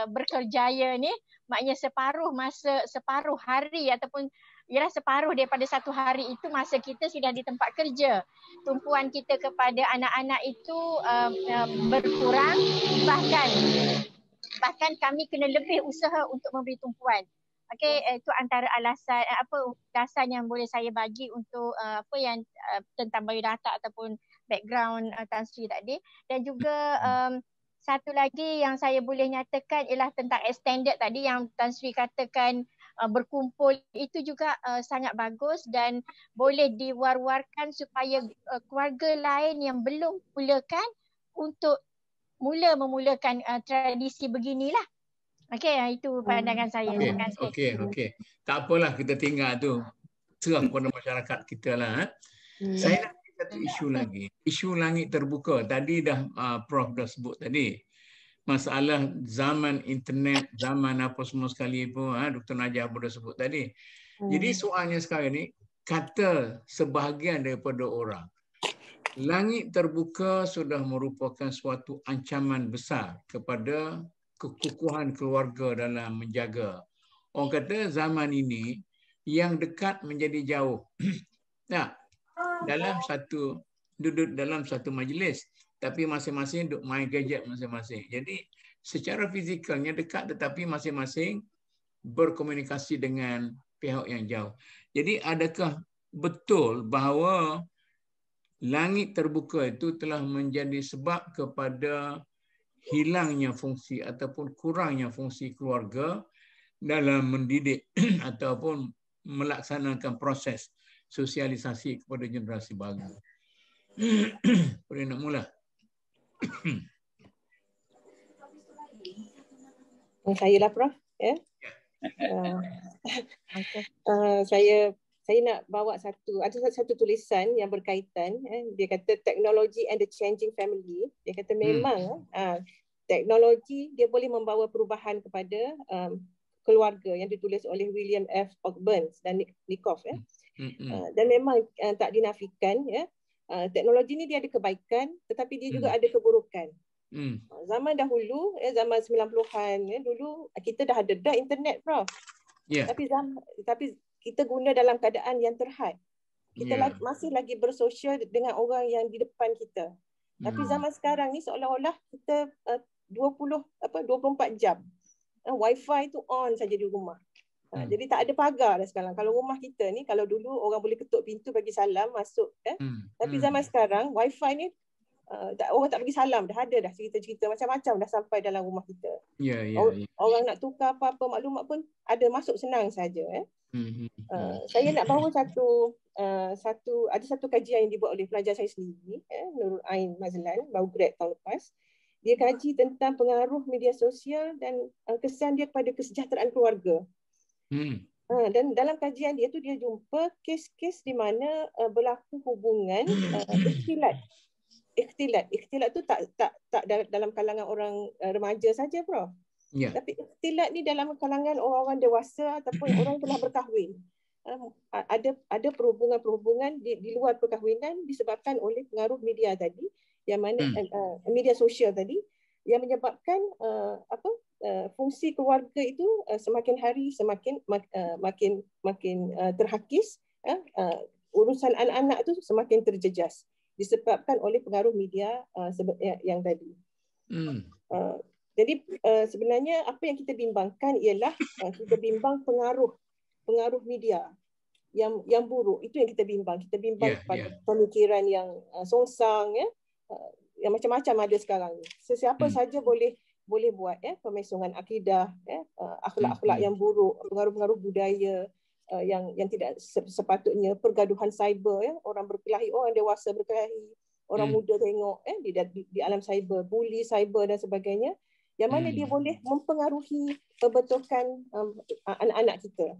berkerjaya ni, maknanya separuh masa, separuh hari ataupun ialah separuh daripada satu hari itu masa kita sudah di tempat kerja. Tumpuan kita kepada anak-anak itu berkurang, bahkan kami kena lebih usaha untuk memberi tumpuan. Okey, itu antara alasan dasar yang boleh saya bagi untuk tentang biodata ataupun background Tan Sri tadi. Dan juga satu lagi yang saya boleh nyatakan ialah tentang extended tadi yang Tan Sri katakan berkumpul, itu juga sangat bagus dan boleh diwar-warkan supaya keluarga lain yang belum mulakan untuk memulakan tradisi beginilah. Okey, itu pandangan saya. Okey. Tak apalah, kita tinggal tu. Serah kepada masyarakat kita lah. Saya nak satu isu lagi. Isu langit terbuka. Tadi dah Prof dah sebut tadi. Masalah zaman internet, zaman apa semua sekali pun, Dr. Najah pun dah sebut tadi. Jadi soalnya sekarang ni, kata sebahagian daripada orang, langit terbuka sudah merupakan suatu ancaman besar kepada kekukuhan keluarga dalam menjaga. Orang kata zaman ini yang dekat menjadi jauh. Nah, duduk dalam satu majlis, tapi masing-masing duduk main gadget masing-masing. Jadi secara fizikalnya dekat tetapi masing-masing berkomunikasi dengan pihak yang jauh. Jadi adakah betul bahawa langit terbuka itu telah menjadi sebab kepada hilangnya fungsi ataupun kurangnya fungsi keluarga dalam mendidik ataupun melaksanakan proses sosialisasi kepada generasi baru? Boleh nak mula? Saya lah Prof. Ya. Saya nak bawa satu tulisan yang berkaitan. Dia kata Technology and the Changing Family. Dia kata memang teknologi dia boleh membawa perubahan kepada keluarga, yang ditulis oleh William F. Burns dan Nikoff. Dan memang tak dinafikan. Teknologi ni dia ada kebaikan tetapi dia juga ada keburukan. Zaman dahulu, zaman 90-an, dulu kita dah ada internet, Prof. Tapi kita guna dalam keadaan yang terhad. Kita masih lagi bersosial dengan orang yang di depan kita. Tapi zaman sekarang ni seolah-olah kita 24 jam. Wi-Fi tu on saja di rumah. Jadi tak ada pagar dah sekarang. Kalau rumah kita ni, kalau dulu orang boleh ketuk pintu bagi salam masuk. Tapi zaman sekarang Wi-Fi ni orang tak bagi salam dah, ada dah cerita-cerita macam-macam dah sampai dalam rumah kita. Orang nak tukar apa-apa maklumat pun ada masuk senang saja. Saya nak bawa satu kajian yang dibuat oleh pelajar saya sendiri, Nurul Ain Mazlan, baru grad tahun lepas. Dia kaji tentang pengaruh media sosial dan kesan dia kepada kesejahteraan keluarga. Dan dalam kajian dia tu dia jumpa kes-kes di mana berlaku hubungan ikhtilat. Ikhtilat tu tak dalam kalangan orang remaja saja, Prof. Tapi ikhtilat ni dalam kalangan orang-orang dewasa ataupun orang yang telah berkahwin. Ada perhubungan di luar perkahwinan disebabkan oleh pengaruh media tadi, yang mana media sosial tadi, yang menyebabkan fungsi keluarga itu semakin hari semakin terhakis. Urusan anak-anak tu semakin terjejas disebabkan oleh pengaruh media yang tadi. Jadi sebenarnya apa yang kita bimbangkan ialah kita bimbang pengaruh media yang buruk. Itu yang kita bimbang. Kita bimbang pada pemikiran yang songsang, yang macam-macam ada sekarang ni. Sesiapa saja boleh buat pemesungan akidah, akhlak-akhlak yang buruk, pengaruh-pengaruh budaya yang tidak sepatutnya, pergaduhan cyber, orang berkelahi, orang dewasa berkelahi, orang muda tengok di alam cyber, bully cyber dan sebagainya, yang mana dia boleh mempengaruhi kebetulan anak-anak kita.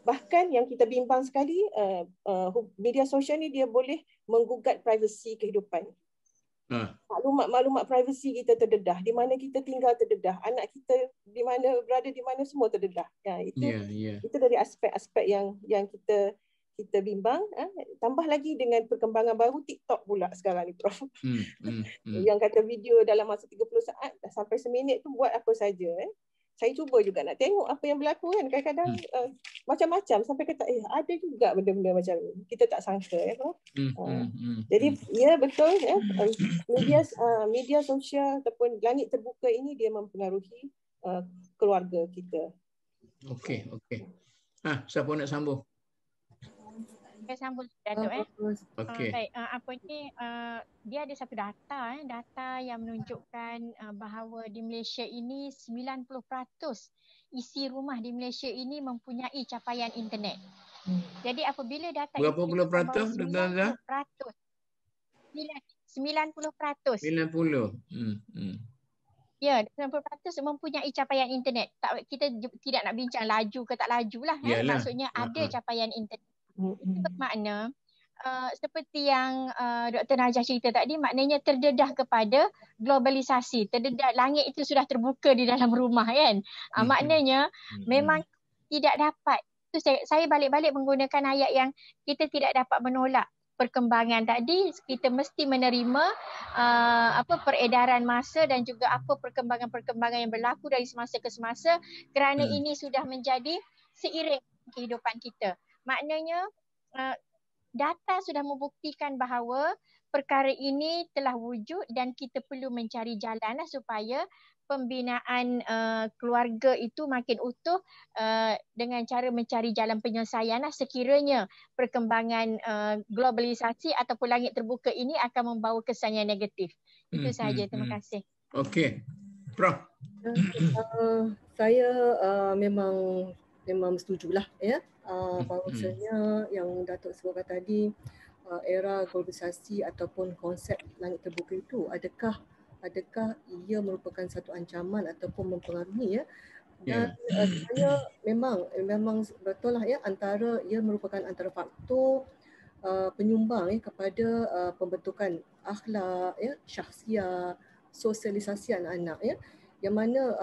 Bahkan yang kita bimbang sekali, media sosial ni dia boleh menggugat privasi kehidupan. Maklumat privasi kita terdedah, di mana kita tinggal terdedah, anak kita di mana berada, di mana semua terdedah. Itu dari aspek-aspek yang kita bimbang. Tambah lagi dengan perkembangan baru TikTok pula sekarang ni, Prof. Yang kata video dalam masa 30 saat sampai seminit tu buat apa saja. Saya cuba juga nak tengok apa yang berlaku kan. Kadang-kadang macam-macam sampai kata ada juga benda-benda macam ni. Kita tak sangka Jadi ya betul media sosial ataupun langit terbuka ini dia mempengaruhi keluarga kita. Okey. Siapa nak sambung? Saya sambung Datuk Okey. Baik, dia ada satu data yang menunjukkan bahawa di Malaysia ini 90% isi rumah di Malaysia ini mempunyai capaian internet. Jadi apabila data berapa puluh peratus? 90%. 90%. Ya, 90% mempunyai capaian internet. Kita tidak nak bincang laju ke tak laju lah. Maksudnya ada capaian internet. Itu bermakna seperti yang Dr. Najah cerita tadi, maknanya terdedah kepada globalisasi. Terdedah, langit itu sudah terbuka di dalam rumah kan. Maknanya memang tidak dapat. Itu saya balik-balik menggunakan ayat yang kita tidak dapat menolak perkembangan tadi. Kita mesti menerima peredaran masa dan juga apa perkembangan-perkembangan yang berlaku dari semasa ke semasa, kerana ini sudah menjadi seiring kehidupan kita. Maknanya data sudah membuktikan bahawa perkara ini telah wujud dan kita perlu mencari jalan supaya pembinaan keluarga itu makin utuh dengan cara mencari jalan penyelesaian sekiranya perkembangan globalisasi ataupun langit terbuka ini akan membawa kesan yang negatif. Itu sahaja. Terima kasih. Okey. Prof. Saya memang setujulah bahawasanya yang Datuk sebutkan tadi, era globalisasi ataupun konsep langit terbuka itu adakah ia merupakan satu ancaman ataupun mempengaruhi dan sebenarnya memang betul lah ia merupakan antara faktor penyumbang kepada pembentukan akhlak, syahsiah, sosialisasi anak-anak yang mana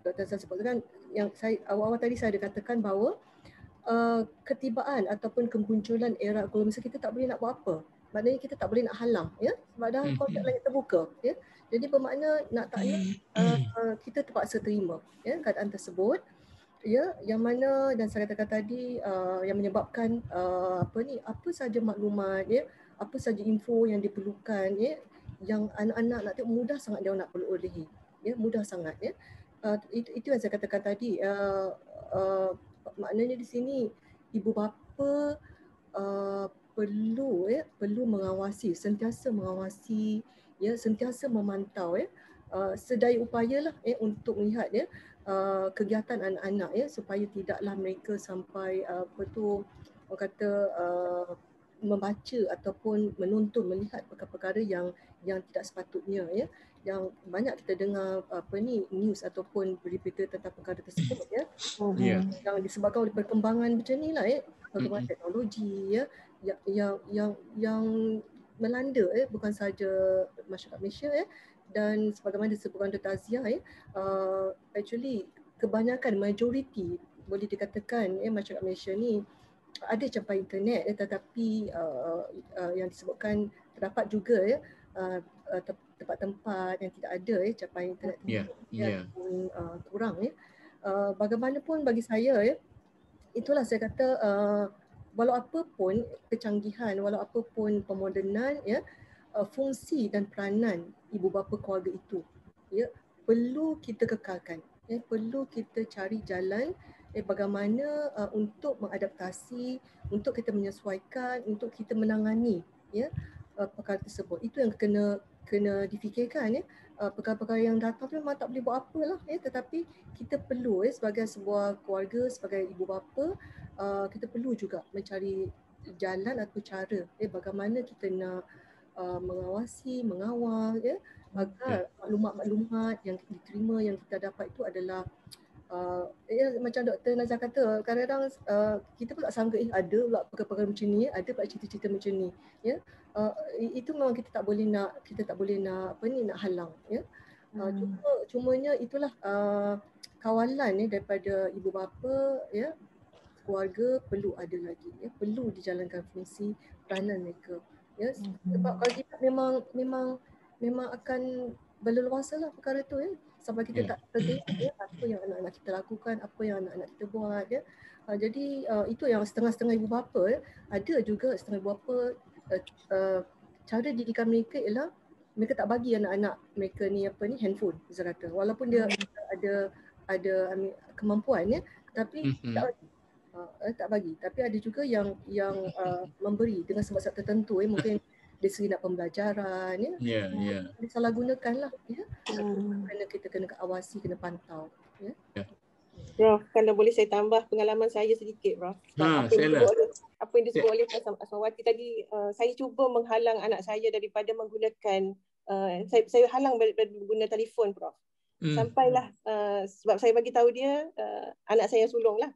Dr. Hassan sebutkan, yang saya awal-awal tadi saya ada katakan bahawa ketibaan ataupun kemunculan era globalisasi kita tak boleh nak buat apa. Maknanya kita tak boleh nak halang sebab dah konsep langit terbuka Jadi bermakna nak tak nak kita terpaksa terima keadaan tersebut yang mana, dan saya katakan tadi yang menyebabkan apa saja maklumat apa saja info yang diperlukan yang anak-anak nak tengok mudah sangat dia nak perolehi mudah sangat itu yang saya katakan tadi maknanya di sini ibu bapa perlu mengawasi, sentiasa mengawasi sentiasa memantau sedaya upayalah untuk melihat kegiatan anak-anak supaya tidaklah mereka sampai orang kata membaca ataupun menonton, melihat perkara-perkara yang tidak sepatutnya yang banyak kita dengar news ataupun berita tentang perkara tersebut yang disebabkan oleh perkembangan macam inilah perkembangan teknologi yang melanda bukan sahaja masyarakat Malaysia dan sebagaimana disebutkan Dr. Azia actually kebanyakan majoriti boleh dikatakan masyarakat Malaysia ni ada capai internet tetapi yang disebutkan terdapat juga tempat-tempat yang tidak ada capai internet kurang bagaimanapun bagi saya itulah saya kata walau apapun kecanggihan, walau apapun pemodenan fungsi dan peranan ibu bapa keluarga itu perlu kita kekalkan perlu kita cari jalan bagaimana untuk mengadaptasi, untuk kita menyesuaikan, untuk kita menangani perkara tersebut. Itu yang kena difikirkan ya. Perkara-perkara yang datang tu memang tak boleh buat apalah ya, tetapi kita perlu sebagai sebuah keluarga, sebagai ibu bapa, kita perlu juga mencari jalan atau cara bagaimana kita nak mengawasi, mengawal ya, agar maklumat-maklumat yang diterima, yang kita dapat itu adalah macam Dr. Nazar kata, kadang-kadang kita pun tak sangka ada pula perkara-perkara macam ni, ada pula cerita-cerita macam ni ya. Itu memang kita tak boleh nak nak halang ya. Cumanya itulah kawalan daripada ibu bapa ya, keluarga perlu ada lagi ya, perlu dijalankan fungsi peranan mereka ya. Sebab kalau kita memang akan berleluasalah perkara tu ya, sampai kita tak teringat ya apa yang anak-anak kita lakukan, apa yang anak-anak kita buat ya. Jadi itu yang setengah-setengah ibu bapa ya. Ada juga setengah ibu bapa cara didikan mereka ialah mereka tak bagi anak-anak mereka ni handphone, saya kata. Walaupun dia ada kemampuan ya, tapi tak bagi. Tapi ada juga yang memberi dengan sebab-sebab tertentu mungkin dari segi nak pembelajaran ya. Disalahgunakan lah ya. Kita kena awasi, kena pantau ya. Prof, kalau boleh saya tambah pengalaman saya sedikit, Prof. Apa yang disebut oleh Prof. Asmawati tadi, saya cuba menghalang anak saya daripada menggunakan saya halang daripada guna telefon, Prof. Sampailah sebab saya bagi tahu dia anak saya yang sulung lah.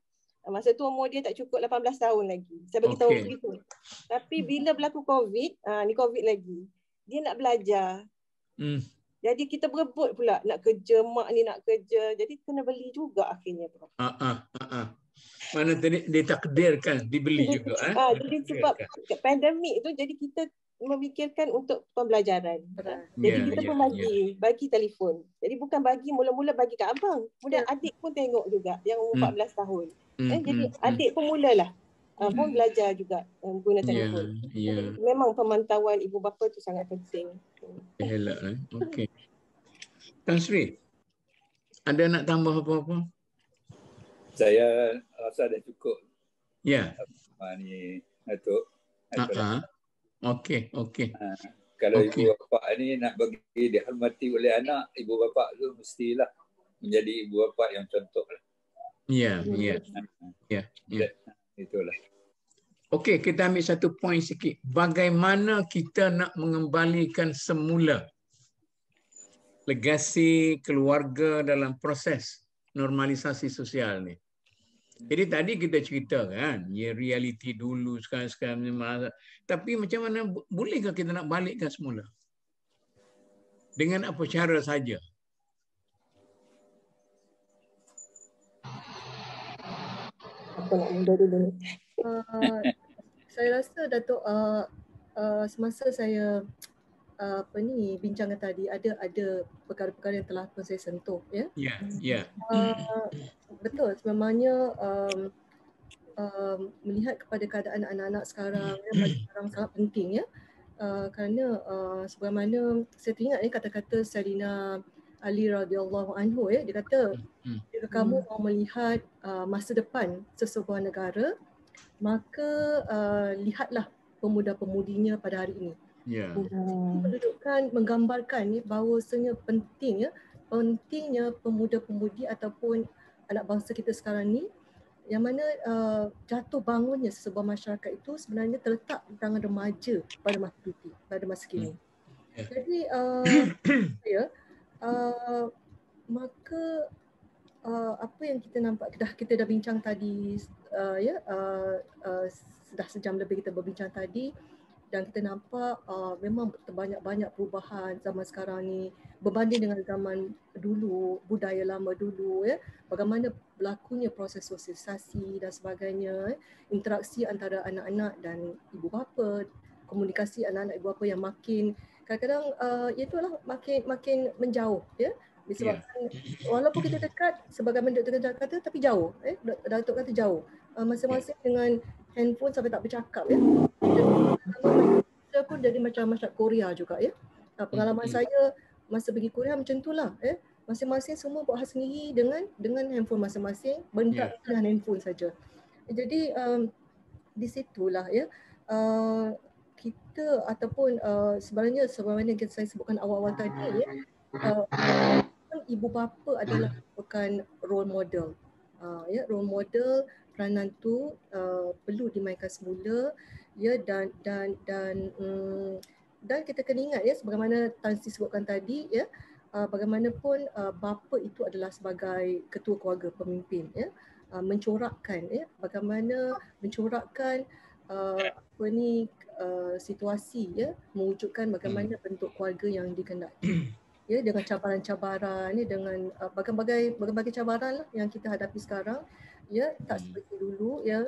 Masa tu umur dia tak cukup 18 tahun lagi. Saya bagi tahu begitu. Tapi bila berlaku COVID, ni COVID lagi, dia nak belajar. Jadi kita berebut pula nak kerja, mak ni nak kerja. Jadi kena beli juga akhirnya, Prof. Mana tadi ditakdirkan dibeli juga. Jadi sebab pandemik tu jadi kita memikirkan untuk pembelajaran. Jadi kita pun bagi telefon. Jadi bukan bagi mula-mula bagi kat abang. Kemudian adik pun tengok juga yang umur 14 tahun. Jadi adik pun mulalah pun belajar juga guna telefon. Jadi memang pemantauan ibu bapa tu sangat penting. Elak. Okey. Tan Sri, ada nak tambah apa-apa? Saya rasa dah cukup. Ya. Ni Datuk. Okey. Kalau ibu bapa ni nak bagi dihormati oleh anak, ibu bapa tu mestilah menjadi ibu bapa yang contohlah. Ya. Itulah. Okey, kita ambil satu poin sikit. Bagaimana kita nak mengembalikan semula legasi keluarga dalam proses normalisasi sosial ni? Jadi tadi kita cerita kan, realiti dulu sekarang memang. Tapi macam mana bolehkah kita nak balikkan semula? Dengan apa cara saja? Apa nak mula dulu? Saya rasa Datuk semasa saya bincangkan tadi ada perkara-perkara yang telah pun saya sentuh ya. Ya. Betul, sebenarnya melihat kepada keadaan anak-anak sekarang sekarang sangat penting ya. Kerana sebagaimana saya teringat kata-kata Sayyidina Ali radhiyallahu anhu ya, dia kata jika kamu mau melihat masa depan sesebuah negara, maka lihatlah pemuda-pemudinya pada hari ini. Menunjukkan, menggambarkan bahawasanya pentingnya pemuda-pemudi ataupun anak bangsa kita sekarang ni, yang mana jatuh bangunnya sesebuah masyarakat itu sebenarnya terletak di tangan remaja pada masa kini. Jadi maka apa yang kita nampak, kita dah bincang tadi sudah sejam lebih kita berbincang tadi, dan kita nampak memang banyak perubahan zaman sekarang ni berbanding dengan zaman dulu, budaya lama dulu ya, bagaimana berlakunya proses sosialisasi dan sebagainya, interaksi antara anak-anak dan ibu bapa, komunikasi anak-anak ibu bapa yang makin kadang-kadang itulah makin menjauh ya, disebabkan walaupun kita dekat sebagaimana Dr. Najah kata, tapi jauh Datuk kata jauh, masing-masing dengan handphone sampai tak bercakap ya. Kita pun jadi macam Korea juga ya. Pengalaman saya masa pergi Korea macam itulah ya. Masing-masing semua buat hal sendiri dengan handphone masing-masing, berinteraksi dengan handphone saja. Jadi di situlah ya kita ataupun sebenarnya sebagaimana yang saya sebutkan awal-awal tadi ya, ibu bapa adalah bukan role model. Ya, role model peranan tu perlu dimainkan semula ya, dan kita kena ingat ya, sebagaimana Tan Sri sebutkan tadi ya, bagaimanapun bapa itu adalah sebagai ketua keluarga, pemimpin ya, mencorakkan ya, bagaimana mencorakkan situasi ya, mewujudkan bagaimana bentuk keluarga yang dikehendaki ya, dengan cabaran-cabaran ya, dengan berbagai cabaran lah yang kita hadapi sekarang ya, tak seperti dulu ya.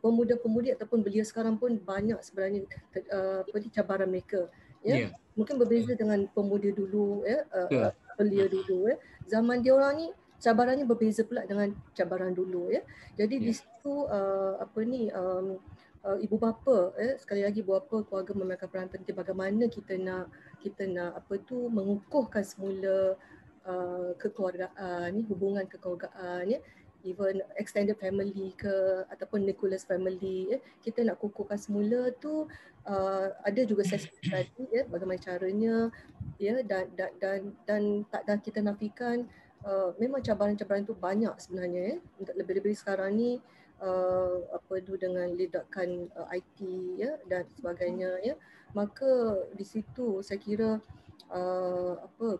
Pemuda-pemudi ataupun belia sekarang pun banyak sebenarnya cabaran mereka ya. Mungkin berbeza dengan pemuda dulu ya, belia dulu ya. Zaman dia orang ni cabarannya berbeza pula dengan cabaran dulu ya. Jadi di situ ibu bapa sekali lagi ibu bapa, keluarga memainkan peranan penting. Bagaimana kita nak mengukuhkan semula kekeluargaan ni, hubungan kekeluargaan ya, even extended family ke ataupun nucleus family ya, kita nak kukuhkan semula tu. Ada juga sesi tadi ya, bagaimana caranya ya, dan tak kita nafikan memang cabaran-cabaran tu banyak sebenarnya ya, untuk lebih-lebih sekarang ni dengan ledakan IT ya dan sebagainya ya. Maka di situ saya kira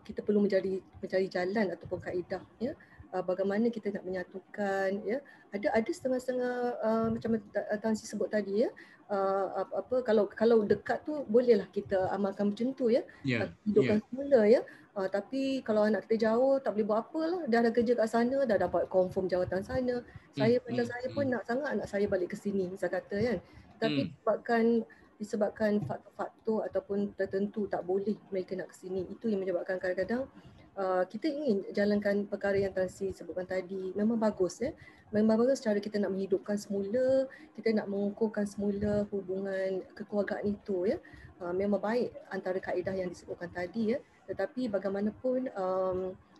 kita perlu mencari jalan ataupun kaedah ya, bagaimana kita nak menyatukan ya. Ada setengah-setengah macam Tan Sri sebut tadi ya, kalau dekat tu bolehlah kita amalkan macam tu ya, hidupkan semula ya. Tapi kalau anak kita jauh, tak boleh buat apa lah, dah ada kerja kat sana, dah dapat confirm jawatan sana. Saya pun nak sangat anak saya balik ke sini, saya kata kan. Tapi disebabkan faktor-faktor ataupun tertentu tak boleh mereka nak ke sini. Itu yang menyebabkan kadang-kadang kita ingin jalankan perkara yang Tan Sri sebutkan tadi. Memang bagus ya. Memang bagus cara kita nak menghidupkan semula, kita nak mengukuhkan semula hubungan kekeluargaan itu ya. Memang baik antara kaedah yang disebutkan tadi ya. Tetapi bagaimanapun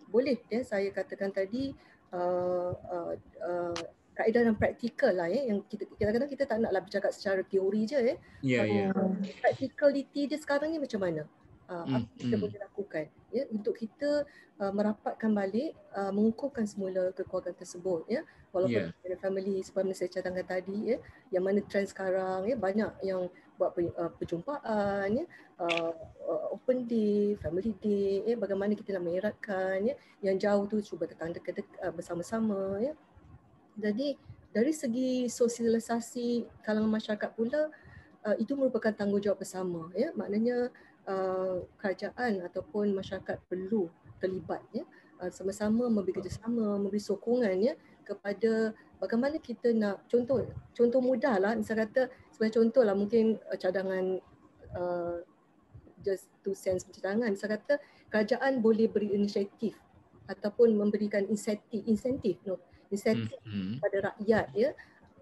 boleh ya, saya katakan tadi kaedah dan praktikal lah ya, yang kadang-kadang kita tak naklah bercakap secara teori je ya. Practicality dia sekarang ni macam mana? Apa kita boleh lakukan ya untuk kita merapatkan balik, mengukuhkan semula kekeluargaan tersebut ya, walaupun ada family seperti saya cadangkan tadi ya, yang mana trend sekarang ya, banyak yang buat perjumpaan ya, open day, family day ya, bagaimana kita nak mengeratkan ya, yang jauh tu cuba datang dekat bersama-sama ya. Jadi dari segi sosialisasi kalangan masyarakat pula, itu merupakan tanggungjawab bersama ya, maknanya kerajaan ataupun masyarakat perlu terlibat ya, sama-sama memberi kerjasama, memberi sokongan ya kepada bagaimana kita nak, contoh mudah lah, misal kata sebagai contoh lah, mungkin cadangan just 2 cents cadangan, misal kata kerajaan boleh beri inisiatif ataupun memberikan insentif pada rakyat ya,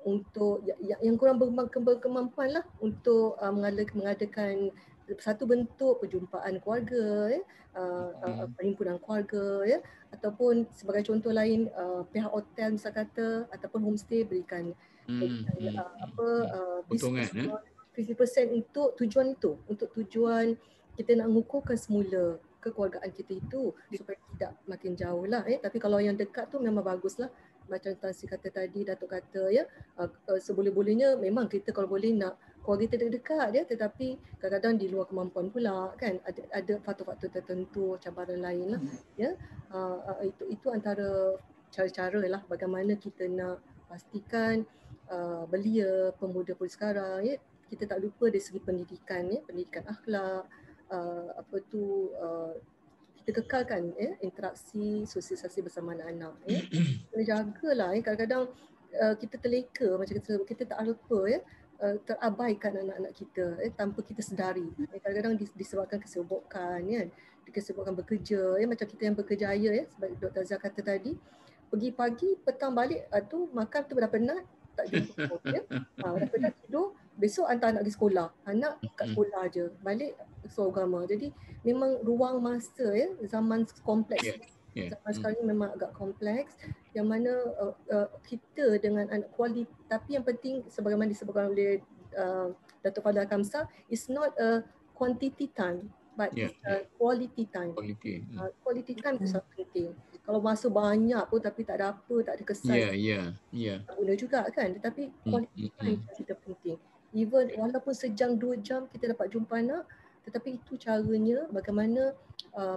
untuk yang kurang berkemampuan lah, untuk mengadakan satu bentuk perjumpaan keluarga ya, perhimpunan keluarga ya, ataupun sebagai contoh lain pihak hotel misal kata ataupun homestay berikan 50% untuk tujuan itu, untuk tujuan kita nak mengukuhkan semula kekeluargaan kita itu supaya tidak makin jauh lah ya. Tapi kalau yang dekat tu memang baguslah, macam Tan Sri kata tadi, Datuk kata ya, seboleh-bolehnya memang kita kalau boleh nak keluarga kita dekat ya, tetapi kadang-kadang di luar kemampuan pula kan, ada faktor-faktor tertentu, cabaran lain lah ya. Itu antara cara-cara lah bagaimana kita nak pastikan belia, pemuda pun sekarang ya, kita tak lupa dari segi pendidikan ya, pendidikan akhlak, kita kekalkan ya, interaksi sosialisasi bersama anak-anak ya. Kena jagalah ya, kadang-kadang kita terleka, macam kita tak lupa ya, terabaikan anak-anak kita tanpa kita sedari. Kadang-kadang disebabkan kesibukan ya, disebabkan bekerja ya, macam kita yang bekerjaya ya, seperti Dr. Azhar kata tadi, pergi pagi, petang balik, tu makan tu dah penat, tak jumpa ya. Dah penat tidur, besok hantar anak pergi sekolah, anak kat sekolah je, balik agama. Jadi memang ruang masa ya, zaman kompleks. Zaman sekarang ni memang agak kompleks, yang mana kita dengan anak kualiti, tapi yang penting sebagaimana disebutkan oleh Datuk Fadhil Kamsah, is not a quantity time, but it's a quality time. Quality time itu sangat penting. Kalau masa banyak pun tapi tak ada apa, tak ada kesan, tak guna juga kan. Tetapi quality time kita penting. Even walaupun sejam 2 jam kita dapat jumpa anak, tetapi itu caranya bagaimana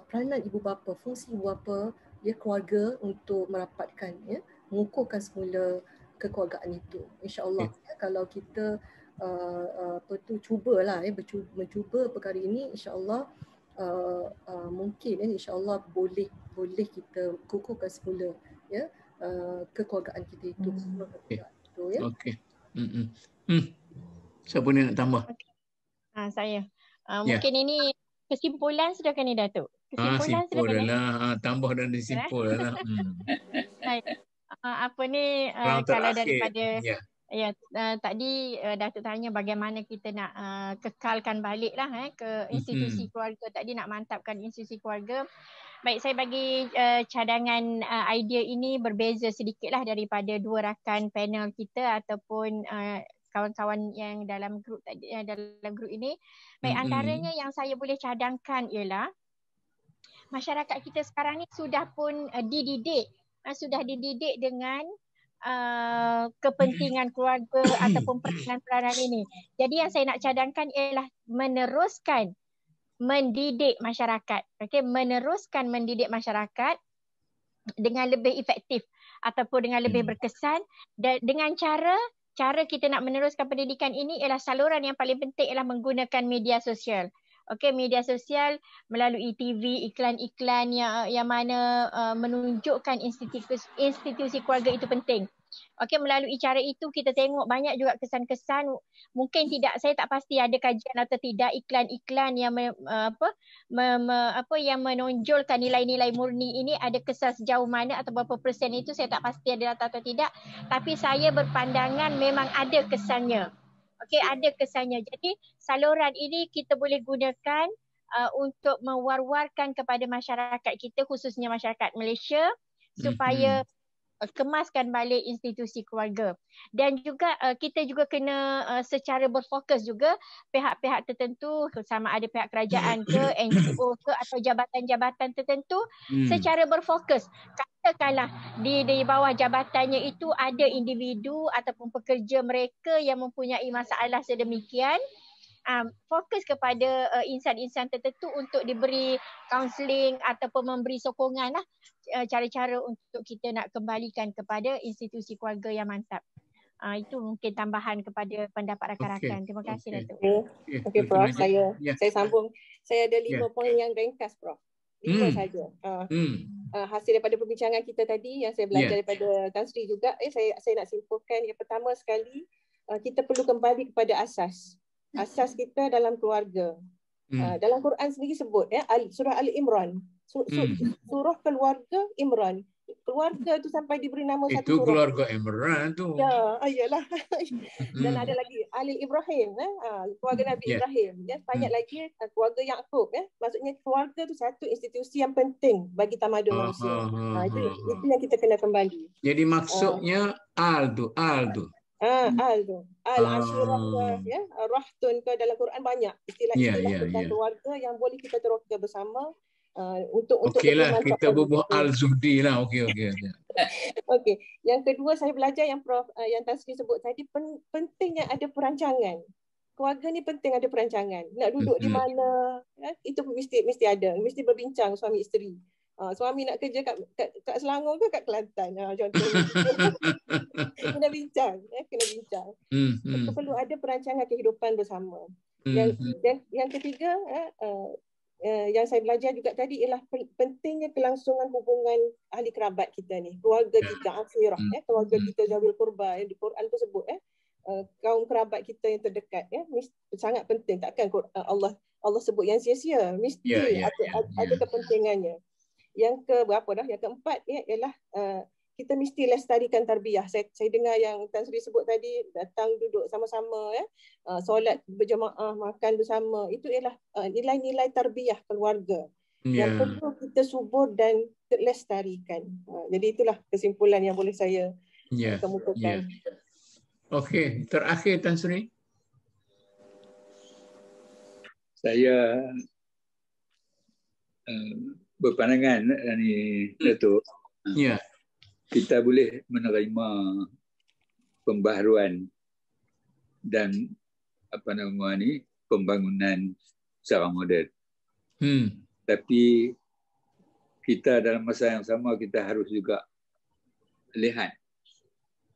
peranan ibu bapa, fungsi ibu bapa, keluarga untuk merapatkan, mengukuhkan semula kekeluargaan itu. InsyaAllah kalau kita cubalah mencuba perkara ini, insyaAllah mungkin insyaAllah boleh kita kukuhkan semula kekeluargaan kita itu. Okey. Siapa ni nak tambah? Saya. Mungkin ini kesimpulan sudah kan ni Datuk? Kesimpulan sudah kan? Tambah dan disimpul lah. Apa ni kalau daripada tadi Datuk tanya bagaimana kita nak kekalkan balik lah ke institusi keluarga. Tadi nak mantapkan institusi keluarga. Baik, saya bagi cadangan idea ini berbeza sedikit lah daripada dua rakan panel kita ataupun kawan-kawan yang dalam grup tadi, dalam grup ini. Baik, antaranya yang saya boleh cadangkan ialah masyarakat kita sekarang ni sudah pun dididik dengan kepentingan keluarga ataupun peranan-peranan ini. Jadi yang saya nak cadangkan ialah meneruskan mendidik masyarakat. Meneruskan mendidik masyarakat dengan lebih efektif ataupun dengan lebih berkesan, dengan cara kita nak meneruskan pendidikan ini ialah saluran yang paling penting ialah menggunakan media sosial. Media sosial melalui TV, iklan-iklan yang mana menunjukkan institusi keluarga itu penting. Melalui cara itu kita tengok banyak juga kesan-kesan. Mungkin tidak, saya tak pasti ada kajian atau tidak, iklan-iklan yang yang menonjolkan nilai-nilai murni ini ada kesan sejauh mana atau berapa persen itu saya tak pasti ada data atau tidak. Tapi saya berpandangan memang ada kesannya. Ada kesannya. Jadi saluran ini kita boleh gunakan untuk mewar-warkan kepada masyarakat kita, khususnya masyarakat Malaysia, supaya kemaskan balik institusi keluarga. Dan juga kita juga kena secara berfokus juga pihak-pihak tertentu, sama ada pihak kerajaan ke, NGO ke atau jabatan-jabatan tertentu secara berfokus. Katakanlah di bawah jabatannya itu ada individu ataupun pekerja mereka yang mempunyai masalah sedemikian, fokus kepada insan-insan tertentu untuk diberi kaunseling ataupun memberi sokongan lah, cara-cara untuk kita nak kembalikan kepada institusi keluarga yang mantap. Itu mungkin tambahan kepada pendapat rakan-rakan. Terima kasih Datuk. Okey Prof, saya sambung. Saya ada 5 poin yang ringkas Prof. 5 saja. Hasil daripada perbincangan kita tadi yang saya belajar daripada Tan Sri juga, saya nak simpulkan. Yang pertama sekali, kita perlu kembali kepada asas kita dalam keluarga. Dalam Quran sendiri sebut surah Al-Imran, surah keluarga Imran. Keluarga tu sampai diberi nama satu surah. Itu keluarga Imran tu. Iyalah. Dan ada lagi Ali Ibrahim, keluarga Nabi Ibrahim. Banyak lagi keluarga Yaqub. Maksudnya keluarga tu satu institusi yang penting bagi tamadun manusia. Itu yang kita kena kembali. Jadi maksudnya al tu. Al-Ashirah ke, Rahtun ke, dalam Quran banyak istilah-istilah tentang keluarga yang boleh kita teruskan bersama untuk okeylah, kita bubuh Al-Zuhdi lah. Okey. Yang kedua saya belajar yang Prof yang Tan Sri sebut tadi, pentingnya ada perancangan. Keluarga ni penting ada perancangan. Nak duduk di mana, itu mesti ada, mesti berbincang suami isteri. Suami nak kerja kat Selangor ke kat Kelantan, contohnya. Kena bincang. Itu perlu ada perancangan kehidupan bersama. Yang ketiga, yang saya belajar juga tadi ialah pentingnya kelangsungan hubungan ahli kerabat kita ni, keluarga kita, akhirah, keluarga kita zawil qurba, di Quran tu sebut kaum kerabat kita yang terdekat, sangat penting. Takkan Allah sebut yang sia-sia, mesti ada kepentingannya. Yang keempat ialah kita mesti lestarikan tarbiyah. Saya dengar yang Tan Sri sebut tadi, datang duduk sama-sama, solat berjemaah, makan bersama. Itu ialah nilai-nilai tarbiyah keluarga yang perlu kita subur dan lestarikan. Jadi itulah kesimpulan yang boleh saya kemukakan. Okey, terakhir Tan Sri. Saya berpandangan ni Datuk, kita boleh menerima pembaharuan dan pembangunan secara moden. Tapi kita dalam masa yang sama kita harus juga lihat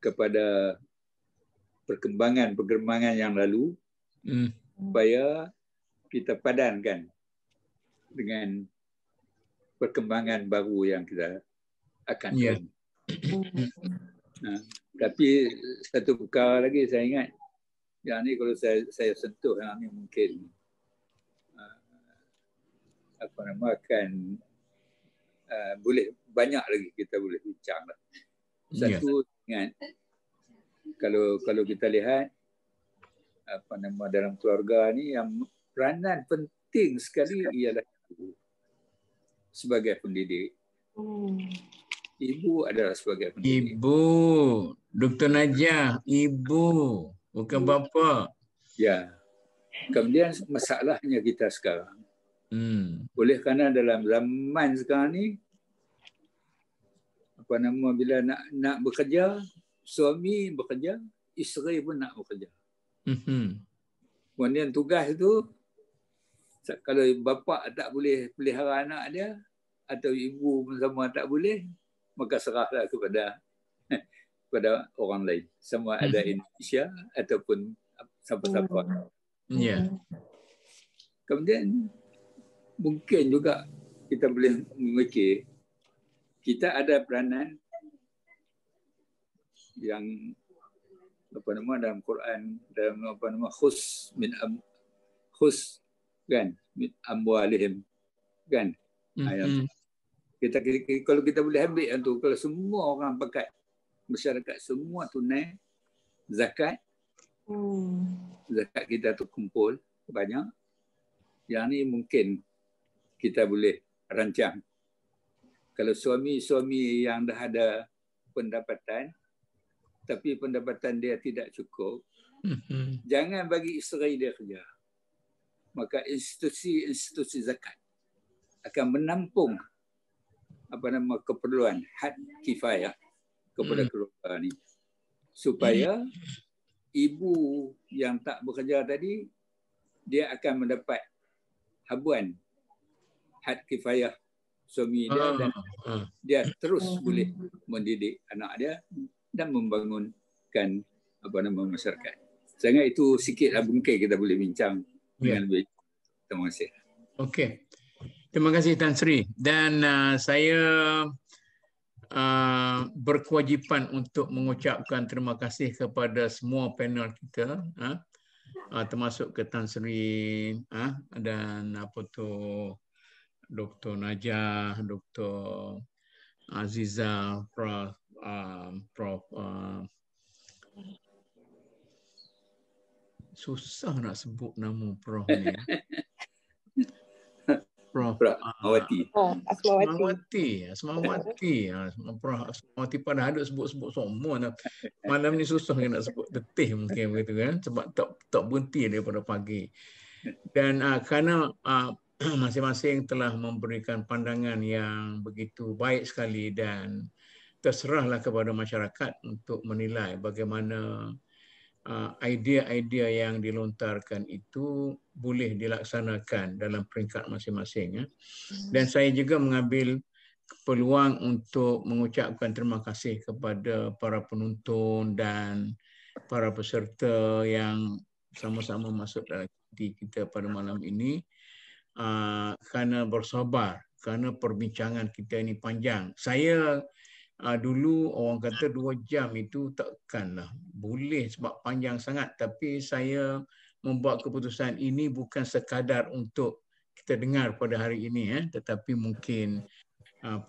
kepada perkembangan yang lalu supaya kita padankan dengan perkembangan baru yang kita akan terima. Tapi satu perkara lagi saya ingat, yang ni kalau saya sentuh yang ni mungkin akan boleh banyak lagi kita boleh bincang lah. Satu ingat, kalau kita lihat dalam keluarga ni yang peranan penting sekali ialah ibu sebagai pendidik. Ibu adalah sebagai pendidik. Ibu, Dr. Najah, ibu, bukan bapa. Ya. Kemudian masalahnya kita sekarang. Oleh kerana dalam zaman sekarang ni, bila nak bekerja, suami bekerja, isteri pun nak bekerja. Kemudian tugas tu, kalau bapa tak boleh pelihara anak dia, atau ibu pun sama tak boleh, maka serahlah kepada orang lain. Sama ada Indonesia ataupun siapa-siapa. Kemudian mungkin juga kita boleh memikir kita ada peranan yang dalam Quran, dalam khus min amwalihim kan. Kita kalau kita boleh ambil yang tu, kalau semua orang pakai, masyarakat semua tunai zakat, zakat kita tu kumpul banyak, yang ni mungkin kita boleh rancang. Kalau suami-suami yang dah ada pendapatan, tapi pendapatan dia tidak cukup, jangan bagi isteri dia kerja. Maka institusi zakat akan menampung keperluan had kifayah kepada keluarga ni, supaya ibu yang tak bekerja tadi dia akan mendapat habuan had kifayah suami dia, dan dia terus boleh mendidik anak dia dan membangunkan masyarakat. Saya ingat itu sikitlah mungkin kita boleh bincang dengan lebih. Terima kasih. Okey. Terima kasih Tan Sri, dan saya berkewajipan untuk mengucapkan terima kasih kepada semua panel kita, termasuk ke Tan Sri dan Dr. Najah, Dr. Aziza, Prof. Susah nak sebut nama Prof ni. Prof. Asmawati. Prof. Asmawati pada ada sebut-sebut semua. Malam ni susah nak sebut detil mungkin begitu kan, sebab tak berhenti daripada pagi. Dan kerana masing-masing telah memberikan pandangan yang begitu baik sekali, dan terserahlah kepada masyarakat untuk menilai bagaimana idea-idea yang dilontarkan itu boleh dilaksanakan dalam peringkat masing-masing. Dan saya juga mengambil peluang untuk mengucapkan terima kasih kepada para penonton dan para peserta yang sama-sama masuk dalam aktiviti kita pada malam ini, kerana bersabar, kerana perbincangan kita ini panjang. Saya dulu orang kata 2 jam itu takkanlah boleh sebab panjang sangat, tapi saya membuat keputusan ini bukan sekadar untuk kita dengar pada hari ini, tetapi mungkin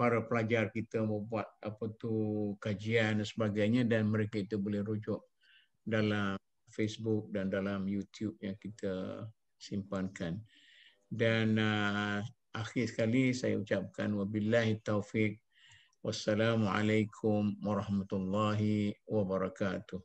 para pelajar kita membuat kajian dan sebagainya, dan mereka itu boleh rujuk dalam Facebook dan dalam YouTube yang kita simpankan. Dan akhir sekali saya ucapkan wabillahi taufik. Wassalamualaikum warahmatullahi wabarakatuh.